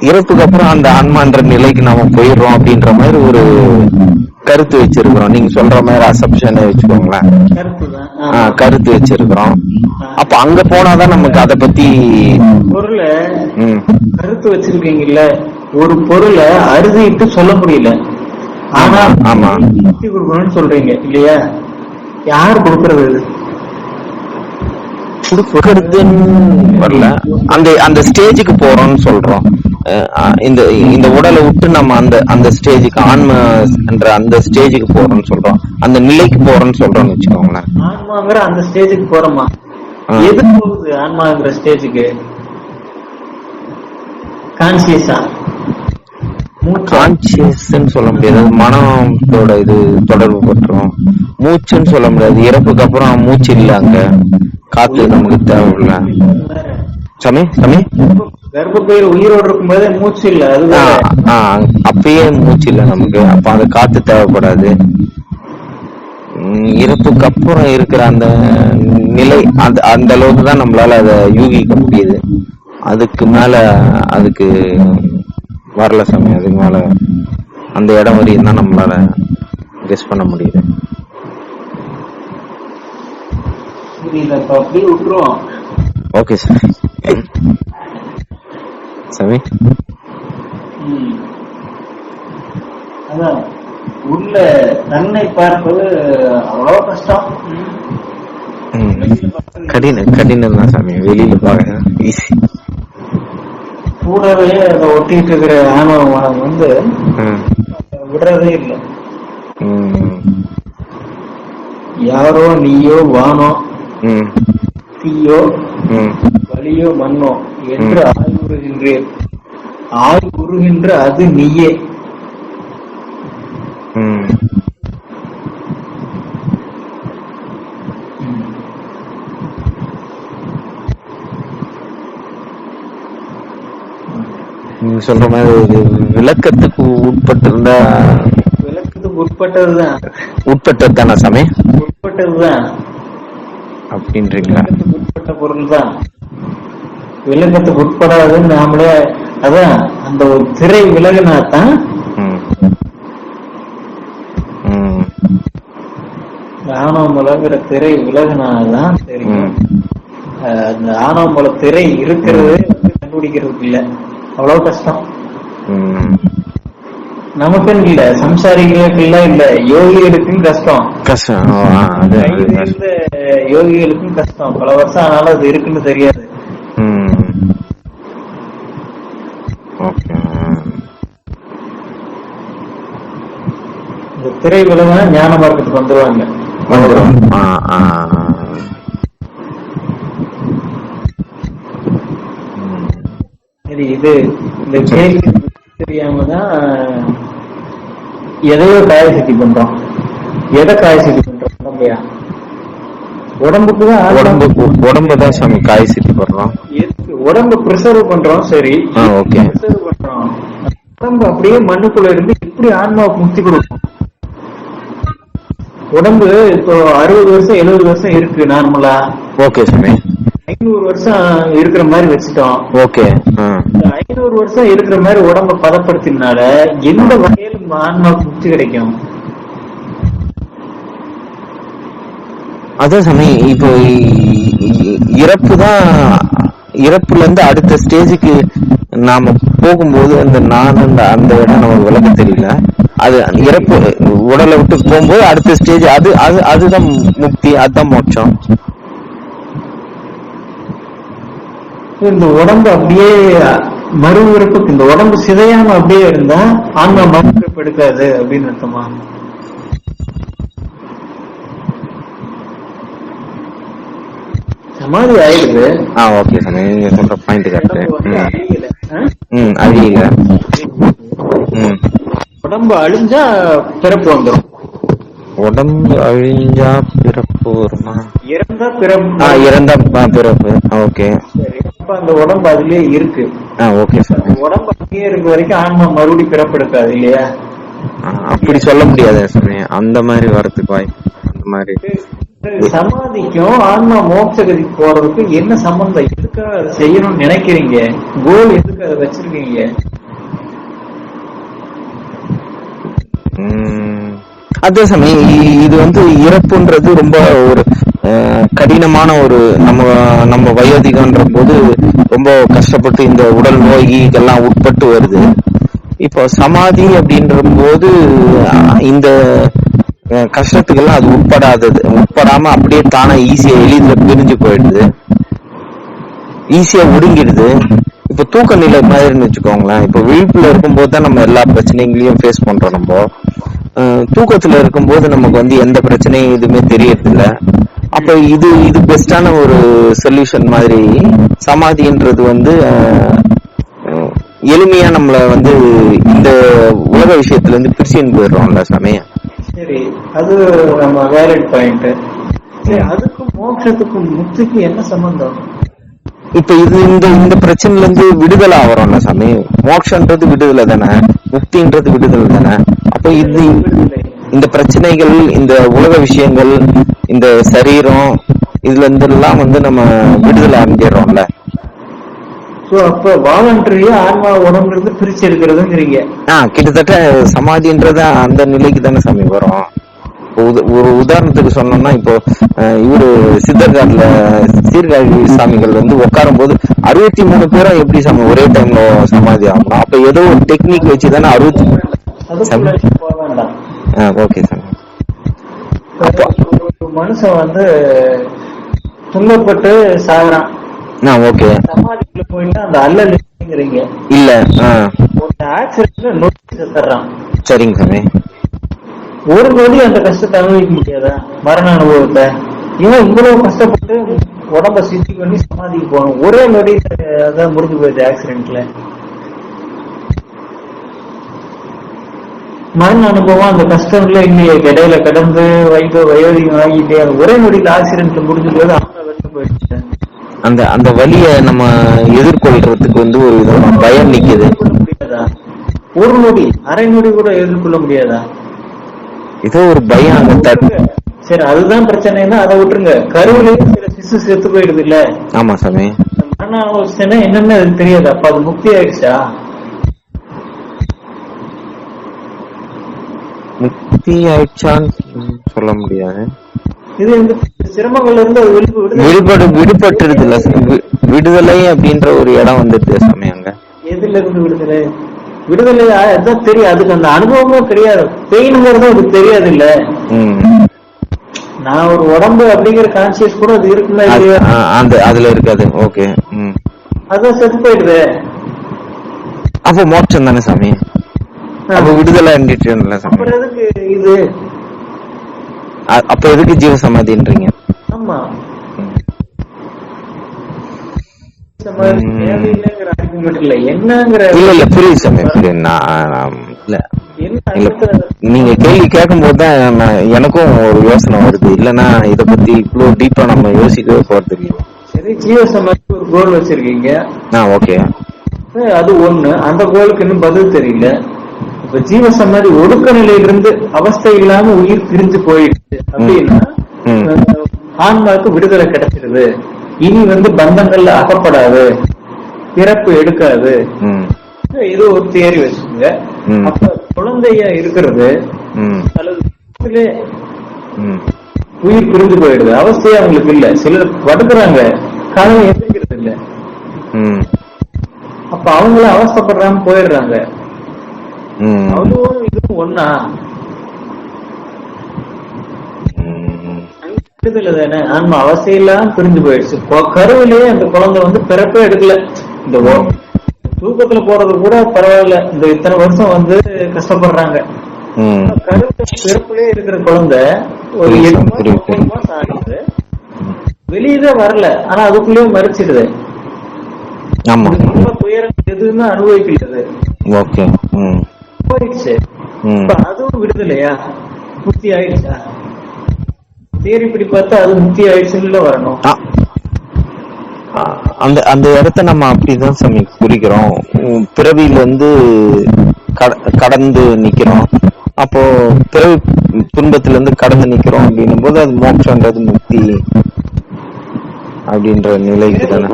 இறப்புக்கு அப்புறம் அந்த ஆன்மான்ற நிலைக்கு நாம போயிடுறோம் அப்படின்ற மாதிரி ஒரு கருத்து வச்சிருக்கிறோம். நீங்க சொல்ற மாதிரி அசப்ஷன் வச்சுக்கோங்களேன், கருத்து வச்சிருக்கிறோம். அப்ப அங்க போனாதான் நமக்கு அதை பத்தி பொருளை கருத்து வச்சிருக்கீங்கல்ல. ஒரு பொருளை அறுதிட்டு சொல்ல முடியல. ஆனா ஆமா முக்தி கொடுக்கணும்னு சொல்றீங்க இல்லையா? யார் கொடுக்கறது? வரல. அந்த ஸ்டேஜுக்கு போறோம்னு சொல்றோம். இந்த உடலை விட்டு நம்ம அந்த ஸ்டேஜுக்கு ஆன்மா என்ற அந்த ஸ்டேஜுக்கு போறோம்னு சொல்றோம். அந்த நிலைக்கு போறோம்னு சொல்றோம்னு வச்சுக்கோங்களேன். ஆன்மாங்கிற அந்த ஸ்டேஜுக்கு போறோமா? எது போகுது ஆன்மாங்கிற ஸ்டேஜுக்கு? கான்சியஸா? கான்சியஸ்ன்னு சொல்ல முடியாது. மனத்தோட இது தொடர்பு பட்டுரும். மூச்சுன்னு சொல்ல முடியாது. இறப்புக்கு அப்புறம் மூச்சு இல்ல, அங்க காத்து நமக்கு தேவையில்ல சாமி. சாமி கர்ப்பப்பையில் உயிரோடு இருக்கும் போதே மூச்சு இல்ல. அப்பயே மூச்சு இல்ல நமக்கு. அப்ப அந்த காத்து தேவைப்படாது. இறப்புக்கு அப்புறம் இருக்கிற அந்த நிலை அந்த அளவுக்கு தான் நம்மளால அதை யூகிக்க முடியுது. அதுக்கு மேல அதுக்கு வரல சாமி. அதுக்கு மேல அந்த இடம் வரையும் தான் நம்மளால கெஸ் பண்ண முடியுது. Okay sir. சாமி அதான் உள்ள தன்னை பார்ப்பது அவ்வளவு கஷ்டம். கடினம் தான் சாமி. வெளியில பாக்க ஈஸி. கூடவே அதை ஒட்டிட்டு இருக்கிற ஆணவ மனம் விடுறதே இல்லை. யாரோ நீயோ வானோ தீயோ வலியோ மண்ணோ என்று ஆய்வுகின்றேன். ஆய் உருகின்ற அது நீயே. நீங்க சொல்ற மாதிரி விளக்கத்துக்கு உட்பட்டிருந்தா, விளக்கத்துக்கு உட்பட்டதுதான், உட்பட்டது தானே சாமி? உட்பட்டதுதான் அப்படின்றீங்களா? உட்பட்ட பொருள் தான். விளக்கத்துக்கு உட்படாதுன்னு நாமளே, அதான் அந்த ஒரு திரை விலகினாத்தான் ஆணவமலங்கிற திரை விலகினாதான் தெரியும். அந்த ஆணவமல திரை இருக்கிறது கண்டுபிடிக்கிறதுக்கு இல்ல, அவ்வளவு கஷ்டம். நமக்குன்னு இல்ல, சம்சாரிகளுக்கு இல்ல, யோகிகளுக்கும் கஷ்டம். யோகிகளுக்கும் கஷ்டம். பல வருஷம் ஆனாலும் அது இருக்குன்னு தெரியாது. இந்த திரை விலகினா ஞான மார்க்கத்துக்கு வந்துருவாங்க. இது இந்த கேள்வி தெரியாமதான் எதையோ காய சக்தி பண்றோம். எதை காய சக்தி பண்றோம்? இல்லையா, உடம்புக்குதான், உடம்புதான் சாமி காய சக்தி பண்றோம். உடம்பு பிரிசர்வ் பண்றோம். சரி, பிரிசர்வ் பண்றோம். உடம்பு அப்படியே மண்ணுக்குள்ள இருந்து எப்படி ஆன்மாவுக்கு முக்தி கொடுக்கும்? உடம்பு இப்போ 60 வருஷம் 70 வருஷம் இருக்கு நார்மலா. ஓகே சாமி. 500 வருஷம் இருக்கிற மாதிரி வச்சுட்டோம். ஓகே. 500 வருஷம் இருக்கிற மாதிரி உடம்ப பதப்படுத்தினால எந்த வகையிலும் ஆன்மாவுக்கு முக்தி கிடைக்கும்? அதான் சாமி, இப்போ இறப்புதான். இறப்புல இருந்து அடுத்த ஸ்டேஜுக்கு நாம போகும்போது அந்த நான் அந்த இடம் நமக்கு விளக்க தெரியல. அது இறப்பு உடலை விட்டு போகும்போது அடுத்த ஸ்டேஜ் அதுதான் முக்தி, அதுதான் மோட்சம். இந்த உடம்பு அப்படியே மறுபிறப்புக்கு, இந்த உடம்பு சிதையாம அப்படியே இருந்தா ஆன்மா மறுபிறப்பு எடுக்காது அப்படின்னு அர்த்தமா? சமாதி ஆயிடுது. ஓகே சாமி, நீங்க சொல்ற பாயிண்ட் கரெக்ட். அழியல. உடம்பு அழிஞ்சா பிறப்பு வந்துடும். உடம்பு அழிஞ்சா பிறப்பு வருமா? இறந்தா பிறப்பு. இறந்தா பிறப்பு. ஓகே. அப்ப அந்த உடம்பு அதுலயே இருக்கு. Okay sir. உடம்பு அங்கேயே இருக்க வரைக்கும் ஆன்மா மறுபடி பிறப்பு எடுக்காது இல்லையா? அப்படி சொல்ல முடியாது சாமி, அந்த மாதிரி வரதுக்கு வாய்ப்பு. அந்த மாதிரி சமாதிக்கும் ஆன்மா மோட்சகதிக்கு போறதுக்கும் என்ன சம்பந்தம்? எதுக்காக அதை செய்யணும்னு நினைக்கிறீங்க? கோல் எதுக்கு அதை வச்சிருக்கீங்க? அதே சமயம் இது இறப்புன்றது ரொம்ப ஒரு கடினமான ஒரு நம்ம வயோதிகன்ற போது ரொம்ப கஷ்டப்பட்டு இந்த உடல் நோய்க்கெல்லாம் உட்பட்டு வருது. இப்போ சமாதி அப்படின்ற போது இந்த கஷ்டத்துக்கெல்லாம் அது உட்படாம அப்படியே தானே ஈஸியா எளிதில் பிரிஞ்சு போயிடுது, ஈஸியா ஒடுங்கிடுது. இப்ப தூக்க நிலை மாதிரின்னு வச்சுக்கோங்களேன். இப்ப விழிப்புல இருக்கும்போது தான் நம்ம எல்லா பிரச்சனைகளையும் ஃபேஸ் பண்றோம். நம்ம தூக்கத்துல இருக்கும்போது நமக்கு எந்த பிரச்சனையும் எதுவுமே தெரியறது இல்ல. அப்ப இது பெஸ்டான ஒரு சொல்யூஷன் மாதிரி. சமாதின்றது எளிமையா நம்மள இந்த உலக விஷயத்துல இருந்து பிரிச்சுன்னு போயிடுறோம்ல சமயம். சரி, அது நம்ம வேலிட் பாயிண்ட். அதுக்கும் மோட்சத்துக்கும் முக்திக்கும் என்ன சம்பந்தம்? இப்ப இது இந்த பிரச்சனைல இருந்து விடுதலை ஆகிறோம்ல சாமி. மோட்சன்றது விடுதலை தானே, முக்தின்றது விடுதலை தானே. அப்ப இந்த பிரச்சனைகள், இந்த உலக விஷயங்கள், இந்த சரீரம், இதுல இருந்தெல்லாம் நம்ம விடுதலை அடைஞ்சிடறோம்ல. அப்ப வாலண்டரியா ஆன்மா உடம்புல பிரிச்சு எடுக்கிறதுங்கிறீங்க. கிட்டத்தட்ட சமாதின்றத அந்த நிலைக்கு தானே சாமி வரும். ஒரு உதாரணத்துக்கு சொன்னோம்னா, இப்போ இவரு சித்தர்காட்ல சீர்காழி சாமிகள் உட்காரும் போது 63 பேரும் எப்படி சாமி ஒரே டைம்ல சமாதி ஆகணும்? அப்ப ஏதோ ஒரு டெக்னிக் வச்சுதானே 63. ஓகே சாமி. மனுஷன் துன்பப்பட்டு சாகுறான். ஓகே. சமாதிக்குள்ள போயிட்டு அந்த அல்லறீங்க இல்ல, ஆக்சிடென்ட்ல நோய் செத்துறான். சரிங்க சாமி. ஒரு நொடி அந்த கஷ்டத்தை அனுபவிக்க முடியாதா? மரண அனுபவத்தை இவன் இவ்வளவு கஷ்டப்பட்டு உடம்ப சித்தி பண்ணி சமாதிக்கு போகணும். ஒரே நொடி அதான் முடிஞ்சு போயிடுது ஆக்சிடென்ட்ல. மண் அனுபவம் அந்த கஷ்டம்ல இல்லையே, இடையில கடந்து வயோதிகம் ஆகிட்டே ஒரே நொடியில் ஆக்சிடென்ட்ல முடிஞ்சது போயிடுச்சு. அந்த அந்த வலிய நம்ம எதிர்கொள்றதுக்கு வந்து ஒரு விதமான பயம் நிக்குது. முடியாதா? ஒரு நொடி அரை நொடி கூட எதிர்கொள்ள முடியாதா? ஏதோ ஒரு பயம் அங்க. சரி, அதுதான் பிரச்சனைன்னா அதை விட்டுருங்க. கருவிலையும் சில சிசு செத்து போயிடுது இல்ல. ஆமா சாமி. மரண அவஸ்தைன்னா என்னன்னு அது தெரியாது. அப்ப அது முக்தி ஆயிடுச்சா? முக்தி ஆயிடுச்சான்னு சொல்ல முடியாது. இது இந்த சிரமங்கள்ல இருந்து விடுபட்டுருது இல்ல, விடுதலை அப்படின்ற ஒரு இடம் வந்துட்டு சாமி அங்க. எதுல இருந்து விடுதலை? விடுதலை அதான் தெரியும், அதுக்கு அந்த அனுபவமும் கிடையாது. பெயினுங்கிறது அதுக்கு தெரியாது இல்ல. நான் ஒரு உடம்பு அப்படிங்கிற கான்சியஸ் கூட அது இருக்குமே இல்லையா? அதுல இருக்காது. ஓகே. அதான் செத்து போயிடுது. அப்ப மோட்சம் தானே சாமி? அப்ப விடுதலை எதுக்கு இது? அப்ப எதுக்கு ஜீவ சமாதின்றீங்க? ஆமா, தேவையில்லைங்கிற ஆர்குமெண்ட் இல்ல, என்னங்கிற இல்ல புரியுது சாமி. நீங்க கேள்வி கேட்கும் போதுதான் எனக்கும் ஒரு யோசனை வருது. இல்லன்னா இத பத்தி இவ்வளவு டீப்பா நம்ம யோசிக்கவே போறது இல்லையா? சரி, ஜீவ சமாதி ஒரு கோல் வச்சிருக்கீங்க. ஓகே, அது ஒண்ணு. அந்த கோலுக்கு இன்னும் பதில் தெரியல. இப்ப ஜீவ சமாதி ஒடுக்க நிலையிலிருந்து அவஸ்தை இல்லாம உயிர் பிரிஞ்சு போயிடுச்சு அப்படின்னா ஆன்மாவுக்கு விடுதலை கிடைச்சிருது. இனி பந்தங்கள்ல அகப்படாது, பிறப்பு எடுக்காது. இது ஒரு தியரி வச்சுக்கோங்க. அப்ப குழந்தையா இருக்கிறது அல்லது உயிர் பிரிஞ்சு போயிடுது, அவஸ்தையா அவங்களுக்கு இல்ல. சிலர் படுக்கிறாங்க, காலையில எந்திரிக்கிறது இல்ல. அப்ப அவங்களும் அவஸ்தைப்படுறாம போயிடுறாங்க. அதுவும் இதுவும் ஒன்னா தானே. ஆன்மா அவஸ்தையெல்லாம் பிரிஞ்சு போயிடுச்சு. கருவிலேயே அந்த குழந்தை பிறப்பே எடுக்கல. இந்த தூக்கத்துல போறது கூட பரவாயில்ல, இந்த இத்தனை வருஷம் கஷ்டப்படுறாங்க. பிறப்புலயே இருக்கிற குழந்தை ஒரு 8 மாசம் ஆகுது, வெளியதான் வரல. ஆனா அதுக்குள்ளேயே மறைச்சிடுது. துயரம் எதுவுமே அனுபவிக்கிறது போயிடுச்சு. அதுவும் விடுதலையா? முக்தி ஆயிடுச்சா? தேரிப்படி பார்த்தா அது முக்தி ஆயிடுச்சுன்னு வரணும். அந்த அந்த இடத்த நம்ம அப்படிதான் சாமி குறிக்கிறோம். பிறவியில கடந்து நிக்கிறோம். அப்போ பிறவி துன்பத்துல இருந்து கடந்து நிக்கிறோம் அப்படின்னும் போது அது மோட்சம்ன்றது முக்தி அப்படின்ற நிலைக்கு தானே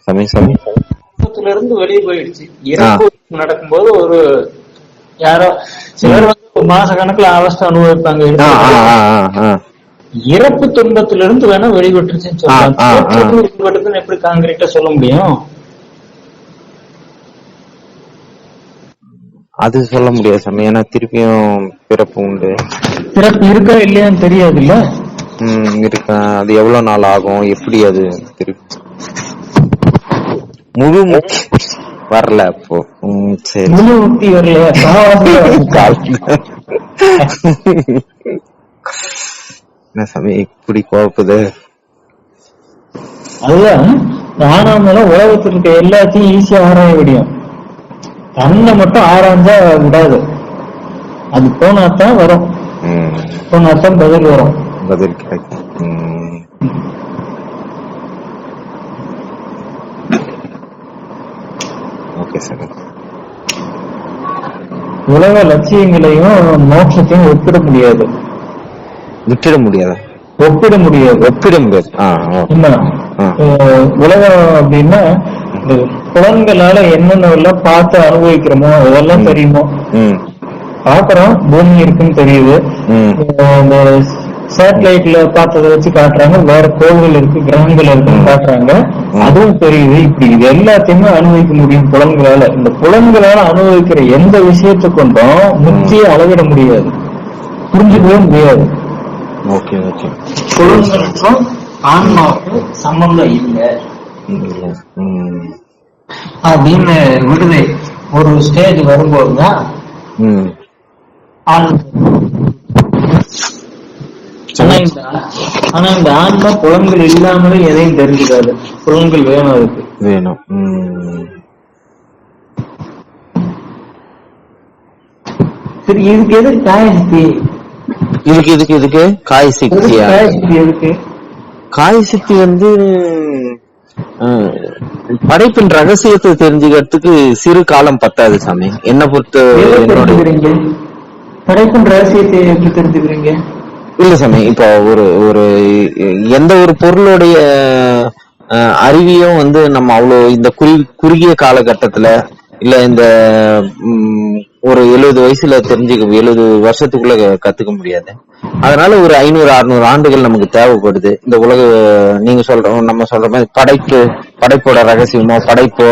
சாமி. சாமி இருந்து வெளியே போயிடுச்சு. இறப்பு நடக்கும்போது ஒரு யாரோ சிலர் மாச கணக்குல அவஸ்தை அனுபவிப்பாங்க. இறப்பு துன்பத்திலிருந்து வேணா வெளிப்பட்டுருச்சுன்னு சொல்லலாம். எப்படி காங்கிரீட்டா சொல்ல முடியும்? அது சொல்ல முடியாது சாமி. ஏன்னா திருப்பியும் பிறப்பு உண்டு. பிறப்பு இருக்கா இல்லையான்னு தெரியாது இல்ல. இருக்கா, அது எவ்வளவு நாள் ஆகும், எப்படி அது திருப்பி முழு வரல. அப்போ சரி, முழு முக்தி வரலையா? என்ன சாமி இப்படி குழப்புது? அதுதான் ஆனாமல உலகத்தில் இருக்க எல்லாத்தையும் ஈஸியா ஆராய முடியும். தன்னை மட்டும் ஆராய்ஞ்சா விடாது. அது போனாத்தான் வரும், போனாத்தான் பதில் வரும், பதில் கிடைக்கும். Okay sir. உலக லட்சியங்களையும் மோட்சத்தையும் ஒப்பிட முடியாது. விட்டுட முடியாது, ஒப்பிட முடியாது. உலகம் அப்படின்னா புலன்களால என்னென்ன பார்த்து அனுபவிக்கிறோமோ அதெல்லாம் தெரியுமோ. பாக்குறோம், பூமி இருக்குன்னு தெரியுது. இந்த சேட்டலைட்ல பார்த்ததை வச்சு காட்டுறாங்க, வேற கோள்கள் இருக்கு, கிரகங்கள் இருக்குன்னு காட்டுறாங்க, அதுவும் தெரியுது. இப்படி இது எல்லாத்தையுமே அனுபவிக்க முடியும் புலன்களால. இந்த புலன்களால அனுபவிக்கிற எந்த விஷயத்தை கொண்டும் முக்தியை அளவிட முடியாது, புரிஞ்சுக்கவே முடியாது. புலன்களுக்கும் ஆன்மாவுக்கும் சம்பந்தம் இல்லை அப்படின்னு விடுதலை ஒரு ஸ்டேஜ் வரும்போதுதான் ஆனா இந்த ஆன்மா புலன்கள் இல்லாமலே எதையும் தெரிஞ்சுக்காது. புலன்கள் வேணும், அதுக்கு வேணும். சரி, இதுக்கு எதுக்கு காய சக்தி? இதுக்கு காய சக்தியா? காய சக்தி எதுக்கு? காய சக்தி படைப்பின் ரகசியத்தை தெரிஞ்சுக்கிறதுக்கு சிறு காலம் பத்தாது சாமி. என்ன பொறுத்த என்னோட படைப்பின் ரகசியத்தை எப்படி தெரிஞ்சுக்கிறீங்க? இல்ல சாமி, இப்ப ஒரு எந்த ஒரு பொருளுடைய அறிவியும் நம்ம அவ்வளவு இந்த குறுகிய காலகட்டத்துல இல்ல இந்த ஒரு 70 வயசுல 70 வருஷத்துக்குள்ள கத்துக்க முடியாது. அதனால ஒரு 500-600 ஆண்டுகள் நமக்கு தேவைப்படுது. இந்த உலக நீங்க நம்ம சொல்ற மாதிரி படைப்போட ரகசியமோ படைப்போ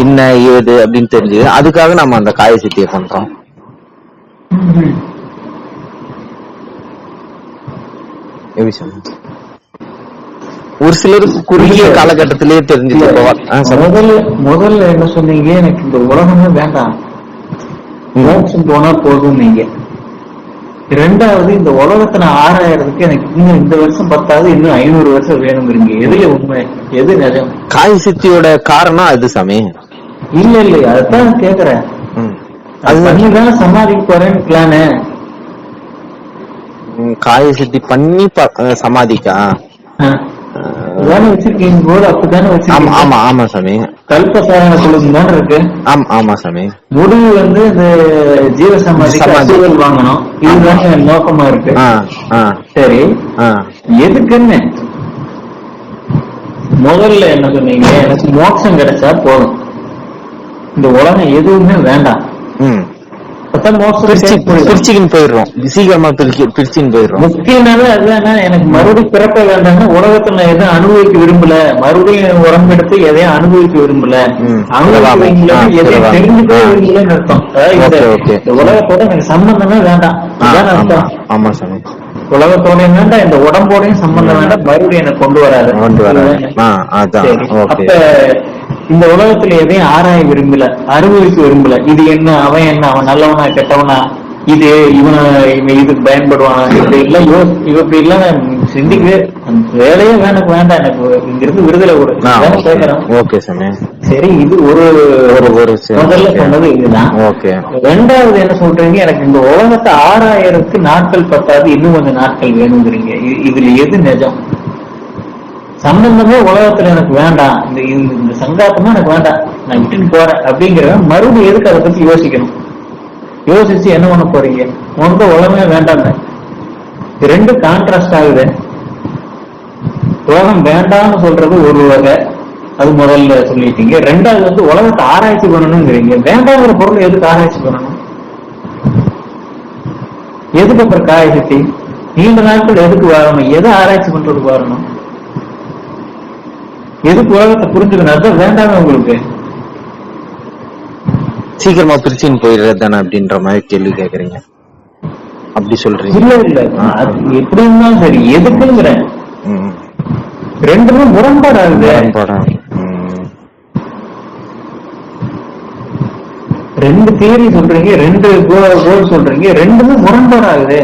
என்ன ஏது அப்படின்னு தெரிஞ்சு அதுக்காக நம்ம அந்த காய சித்தியை பண்றோம். ஒரு சிலருக்கு குறுகிய காலகட்டத்திலேயே தெரிஞ்சுட்டு முதல்ல என்ன சொன்னீங்க, எனக்கு இந்த உலகமே வேண்டாம், மோட்சம் போனா போதும் நீங்க. ரெண்டாவது, இந்த உலகத்தை நான் ஆராயறதுக்கு எனக்கு இன்னும் இந்த வருஷம் பத்தாவது, இன்னும் 500 வருஷம் வேணுங்கிறீங்க. எதுல உண்மை, எது நிஜம்? காய் சித்தியோட காரணம் அது சாமி. இல்ல அதான் கேக்குறேன். அது பண்ணிதான் சமாதிக்கு போறேன்னு பிளானு. காய சித்தி பண்ணி சமாதிக்கா வச்சிருக்கீங்க போது அப்படித்தானே வச்சிருக்கீங்க? ஆமா ஆமா சாமி. கல்பசாரண குழுக்கு தானே இருக்கு. ஆமா சாமி. முடிவு இந்த ஜீவசமாதிக்கு அசுவல் வாங்கணும், இதுதானே நோக்கமா இருக்கு. சரி, எதுக்குன்னு முதல்ல என்ன சொன்னீங்க, எனக்கு மோட்சம் கிடைச்சா போதும், இந்த உலகம் எதுவுமே வேண்டாம். போயிடுறோம் சீக்கிரமா போயிடுறோம். முக்கியமானது அதுதானே, எனக்கு மறுபடியும் பிறப்ப வேண்டாம்னா உலகத்துல நான் எதுவும் அனுபவிக்க விரும்பல, மறுபடியும் உடம்பெடுத்து எதையும் அனுபவிக்க விரும்பல, எதையும் தெரிஞ்சுக்கவே விரும்பலன்னு அர்த்தம். இந்த உலகத்தோட எனக்கு சம்பந்தமே வேண்டாம் அர்த்தம். ஆமா சாமி, உலகத்தோட வேண்டாம், இந்த உடம்போடையும் சம்பந்தம் வேண்டாம், மறுபடியும் எனக்கு கொண்டு வராது. அப்ப இந்த உலகத்துல எதையும் ஆராய விரும்பல, அனுபவிக்க விரும்பல. இது என்ன, அவன் என்ன, அவன் நல்லவனா கெட்டவனா, இது இவன் இதுக்கு பயன்படுவானா, இப்படி எல்லாம் இப்படி எல்லாம் சிந்திக்கவே வேலையே எனக்கு வேண்டாம், எனக்கு இங்க இருந்து விடுதலை கேட்கிறேன். சரி, இது ஒரு முதல்ல சொன்னது இதுதான். ரெண்டாவது என்ன சொல்றீங்க, எனக்கு இந்த உலகத்தை ஆராயறதுக்கு நாட்கள் பத்தாது, இன்னும் கொஞ்சம் நாட்கள் வேணுங்கிறீங்க. இதுல எது நிஜம்? சம்பந்தமே உலகத்துல எனக்கு வேண்டாம், இந்த சங்காத்தமா எனக்கு வேண்டாம், நான் விட்டுட்டு போறேன் அப்படிங்கிற மறுபடியும் எதுக்கு அதை பத்தி யோசிக்கணும்? யோசிச்சு என்ன பண்ண போறீங்க? உனக்கு உலகமே வேண்டாம். ரெண்டு கான்ட்ராஸ்ட் ஆகுது. உலகம் வேண்டாம்னு சொல்றது ஒரு வகை, அது முதல்ல சொல்லிட்டீங்க. ரெண்டாவது உலகத்தை ஆராய்ச்சி பண்ணணுங்கிறீங்க. வேண்டாங்கிற பொருள் எதுக்கு ஆராய்ச்சி பண்ணணும்? எதுக்கு அப்புறம் காயசக்தி? நீண்ட நாட்கள் எதுக்கு வாழணும்? எதை ஆராய்ச்சி பண்றதுக்கு வாழணும்? எதுக்கு உலகத்தை புரிஞ்சுக்கணும்? அதுதான் வேண்டாமே உங்களுக்கு. சீக்கிரமா பிரிச்சுன்னு போயிடுறது தானே அப்படின்ற மாதிரி கேள்வி கேக்குறீங்க, அப்படி சொல்றீங்க? இல்ல எப்படி இருந்தாலும் சரி, எதுக்குங்கிறேன். ரெண்டுமே முரண்பாடாகுது. ரெண்டு தியரி சொல்றீங்க, ரெண்டு கோல் சொல்றீங்க, ரெண்டுமே முரண்பாடாகுது.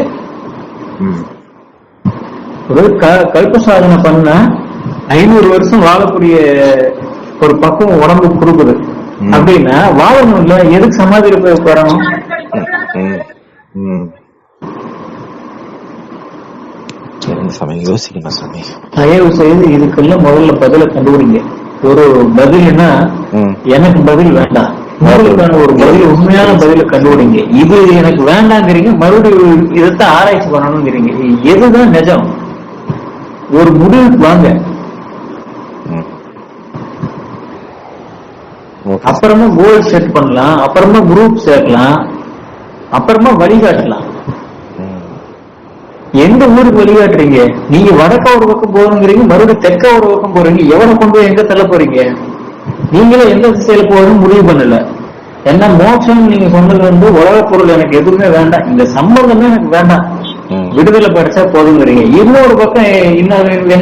ஒரு கல்ப சாதனை பண்ண 500 வருஷம் வாழக்கூடிய ஒரு பக்கம் உடம்பு கொடுக்குது அப்படின்னா வாழணும் இல்ல, எதுக்கு சமாதியில போய் உட்காரணும்? தயவு செய்து இதுக்கெல்லாம் முதல்ல பதில கண்டுபிடிங்க. ஒரு பதில்னா எனக்கு பதில் வேண்டாம், உங்களுக்கான ஒரு பதில், உண்மையான பதில கண்டுபிடிங்க. இது எனக்கு வேண்டாங்கிறீங்க, மறுபடியும் இதைத்தான் ஆராய்ச்சி பண்ணணுங்கிறீங்க. எதுதான் நிஜம்? ஒரு முடிவுக்கு வாங்க, அப்புறமா கோல் செட் பண்ணலாம், அப்புறமா குரூப் சேர்க்கலாம், அப்புறமா வழிகாட்டலாம். எந்த ஊருக்கு வழிகாட்டுறீங்க? நீங்க வடக்க ஒரு பக்கம் போறீங்க, மறுபடியும் தெற்க ஒரு பக்கம் போறீங்க. எவனை கொண்டு போய் எங்க தள்ள போறீங்க? நீங்களே எந்த திசையில போறதுன்னு முடிவு பண்ணல. என்ன மோட்சம் நீங்க சொன்னது உலக பொருள் எனக்கு எதுவுமே வேண்டாம், இந்த சம்பந்தமே எனக்கு வேண்டாம், விடுதலை படிச்சா போதுங்கிறீங்க. இன்னொரு பக்கம் என்ன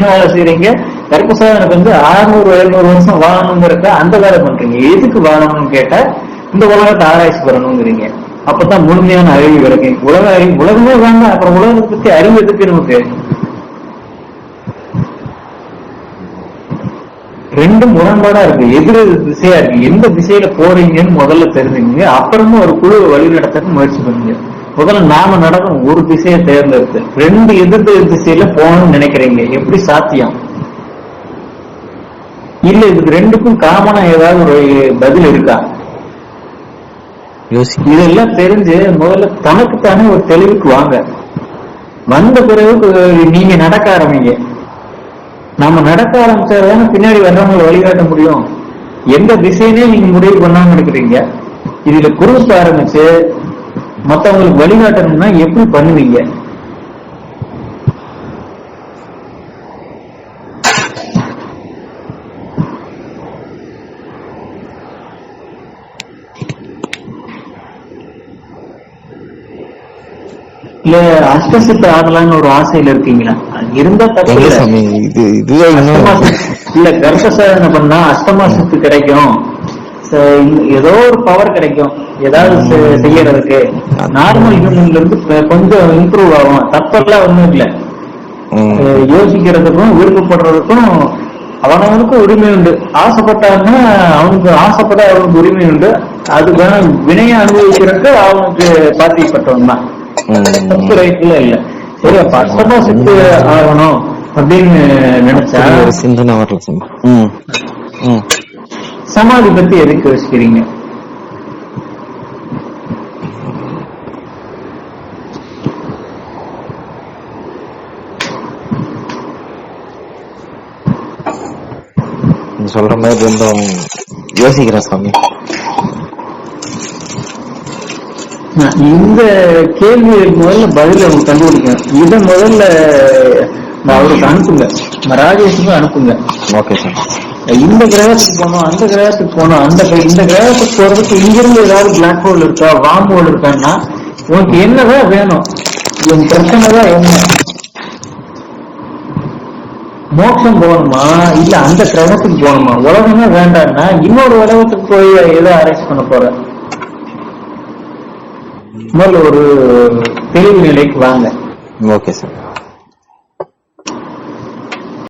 வேலை செய்யறீங்க? கர்ப்பசாதனுக்கு 600-700 வருஷம் வாழணுங்கிறத அந்த வேலை பண்றீங்க. எதுக்கு வாழணும்னு கேட்டா இந்த உலகத்தை ஆராய்ச்சி பண்ணணுங்கிறீங்க. அப்பதான் முழுமையான அறிவு கிடைக்கும். உலகமே வேண்டாம், அப்புறம் உலகத்தை பத்தி அறிவு எதுக்கு நமக்கு? ரெண்டும் முரண்பாடா இருக்கு, எதிர் திசையா இருக்கு. எந்த திசையில போறீங்கன்னு முதல்ல தெரிஞ்சுங்க, அப்புறமா ஒரு குழுவை வழி நடத்த முயற்சி பண்ணுங்க. முதல்ல நாம நடக்கும் ஒரு திசையை தேர்ந்தெடுத்து 2 எதிர்த்து திசையில போகணும்னு நினைக்கிறீங்க, எப்படி சாத்தியம்? இல்ல இதுக்கு 2க்கும் காமனா ஏதாவது ஒரு பதில் இருக்கா? இதெல்லாம் தெரிஞ்சு முதல்ல தனக்குத்தானே ஒரு தெளிவுக்கு வாங்க. வந்த பிறகு நீங்க நடக்க ஆரம்பிங்க. நாம நடக்க ஆரம்பிச்சாதானே பின்னாடி வர்றவங்களை வழிகாட்ட முடியும். எந்த திசையினே நீங்க முடிவு பண்ணாம இருக்கிறீங்க. இதுல குறுக்க ஆரம்பிச்சு மத்தவங்களுக்கு வழிகாட்டணும்னா எப்படி பண்ணுவீங்க? இல்ல அஷ்டசித்த ஆகலான்னு ஒரு ஆசையில இருக்கீங்களா? இருந்தா தப்பு இல்ல. கர்ப்பசாதனை பண்ணா அஷ்டமாசத்து கிடைக்கும், ஏதோ ஒரு பவர் கிடைக்கும், ஏதாவது செய்யறதுக்கு. நார்மல் ஹியூமன்ல இருந்து கொஞ்சம் இம்ப்ரூவ் ஆகும். தப்பெல்லாம் ஒண்ணும் இல்ல. யோசிக்கிறதுக்கும் விருப்பப்படுறதுக்கும் அவனவனுக்கு உரிமை உண்டு. ஆசைப்பட்டான்னா அவனுக்கு ஆசைப்பட அவனுக்கு உரிமை உண்டு. அதுக்கான வினையை அனுபவிக்கிறதுக்கு அவனுக்கு பாத்தியப்பட்டவன் தான். தப்பு ரைட்ல இல்ல. சரி, அப்ப அஷ்டமா செத்து ஆகணும் அப்படின்னு நினைச்சா சிந்தனை வரல. சமாதி பத்தி எதுக்கு யோசிக்கிறீங்க? சொல்ற மாதிரி கொஞ்சம் யோசிக்கிறேன் சாமி. இந்த கேள்வி முதல்ல பதில் அவங்க கண்டுபிடிக்கணும். இதை முதல்ல அவருக்கு அனுப்புங்க, ராஜேஷுக்கும் அனுப்புங்க. Okay sir. இந்த கிரகத்துக்கு போனோம், அந்த கிரகத்துக்கு போனோம், இந்த கிரகத்துக்கு போறதுக்கு இங்கிருந்து ஏதாவது பிளாக் ஹோல் இருக்கா, வார்ம் ஹோல் இருக்கான்னா உனக்கு என்னதான் வேணும்? உன் பிரச்சனை தான் என்ன? மோட்சம் போகணுமா இல்ல அந்த கிரகத்துக்கு போகணுமா? உலகமே வேண்டாம்னா இன்னொரு உலகத்துக்கு போய் எதை அரேஞ்ச் பண்ண போற? முதல்ல ஒரு தெளிவு நிலைக்கு வாங்க. Okay sir.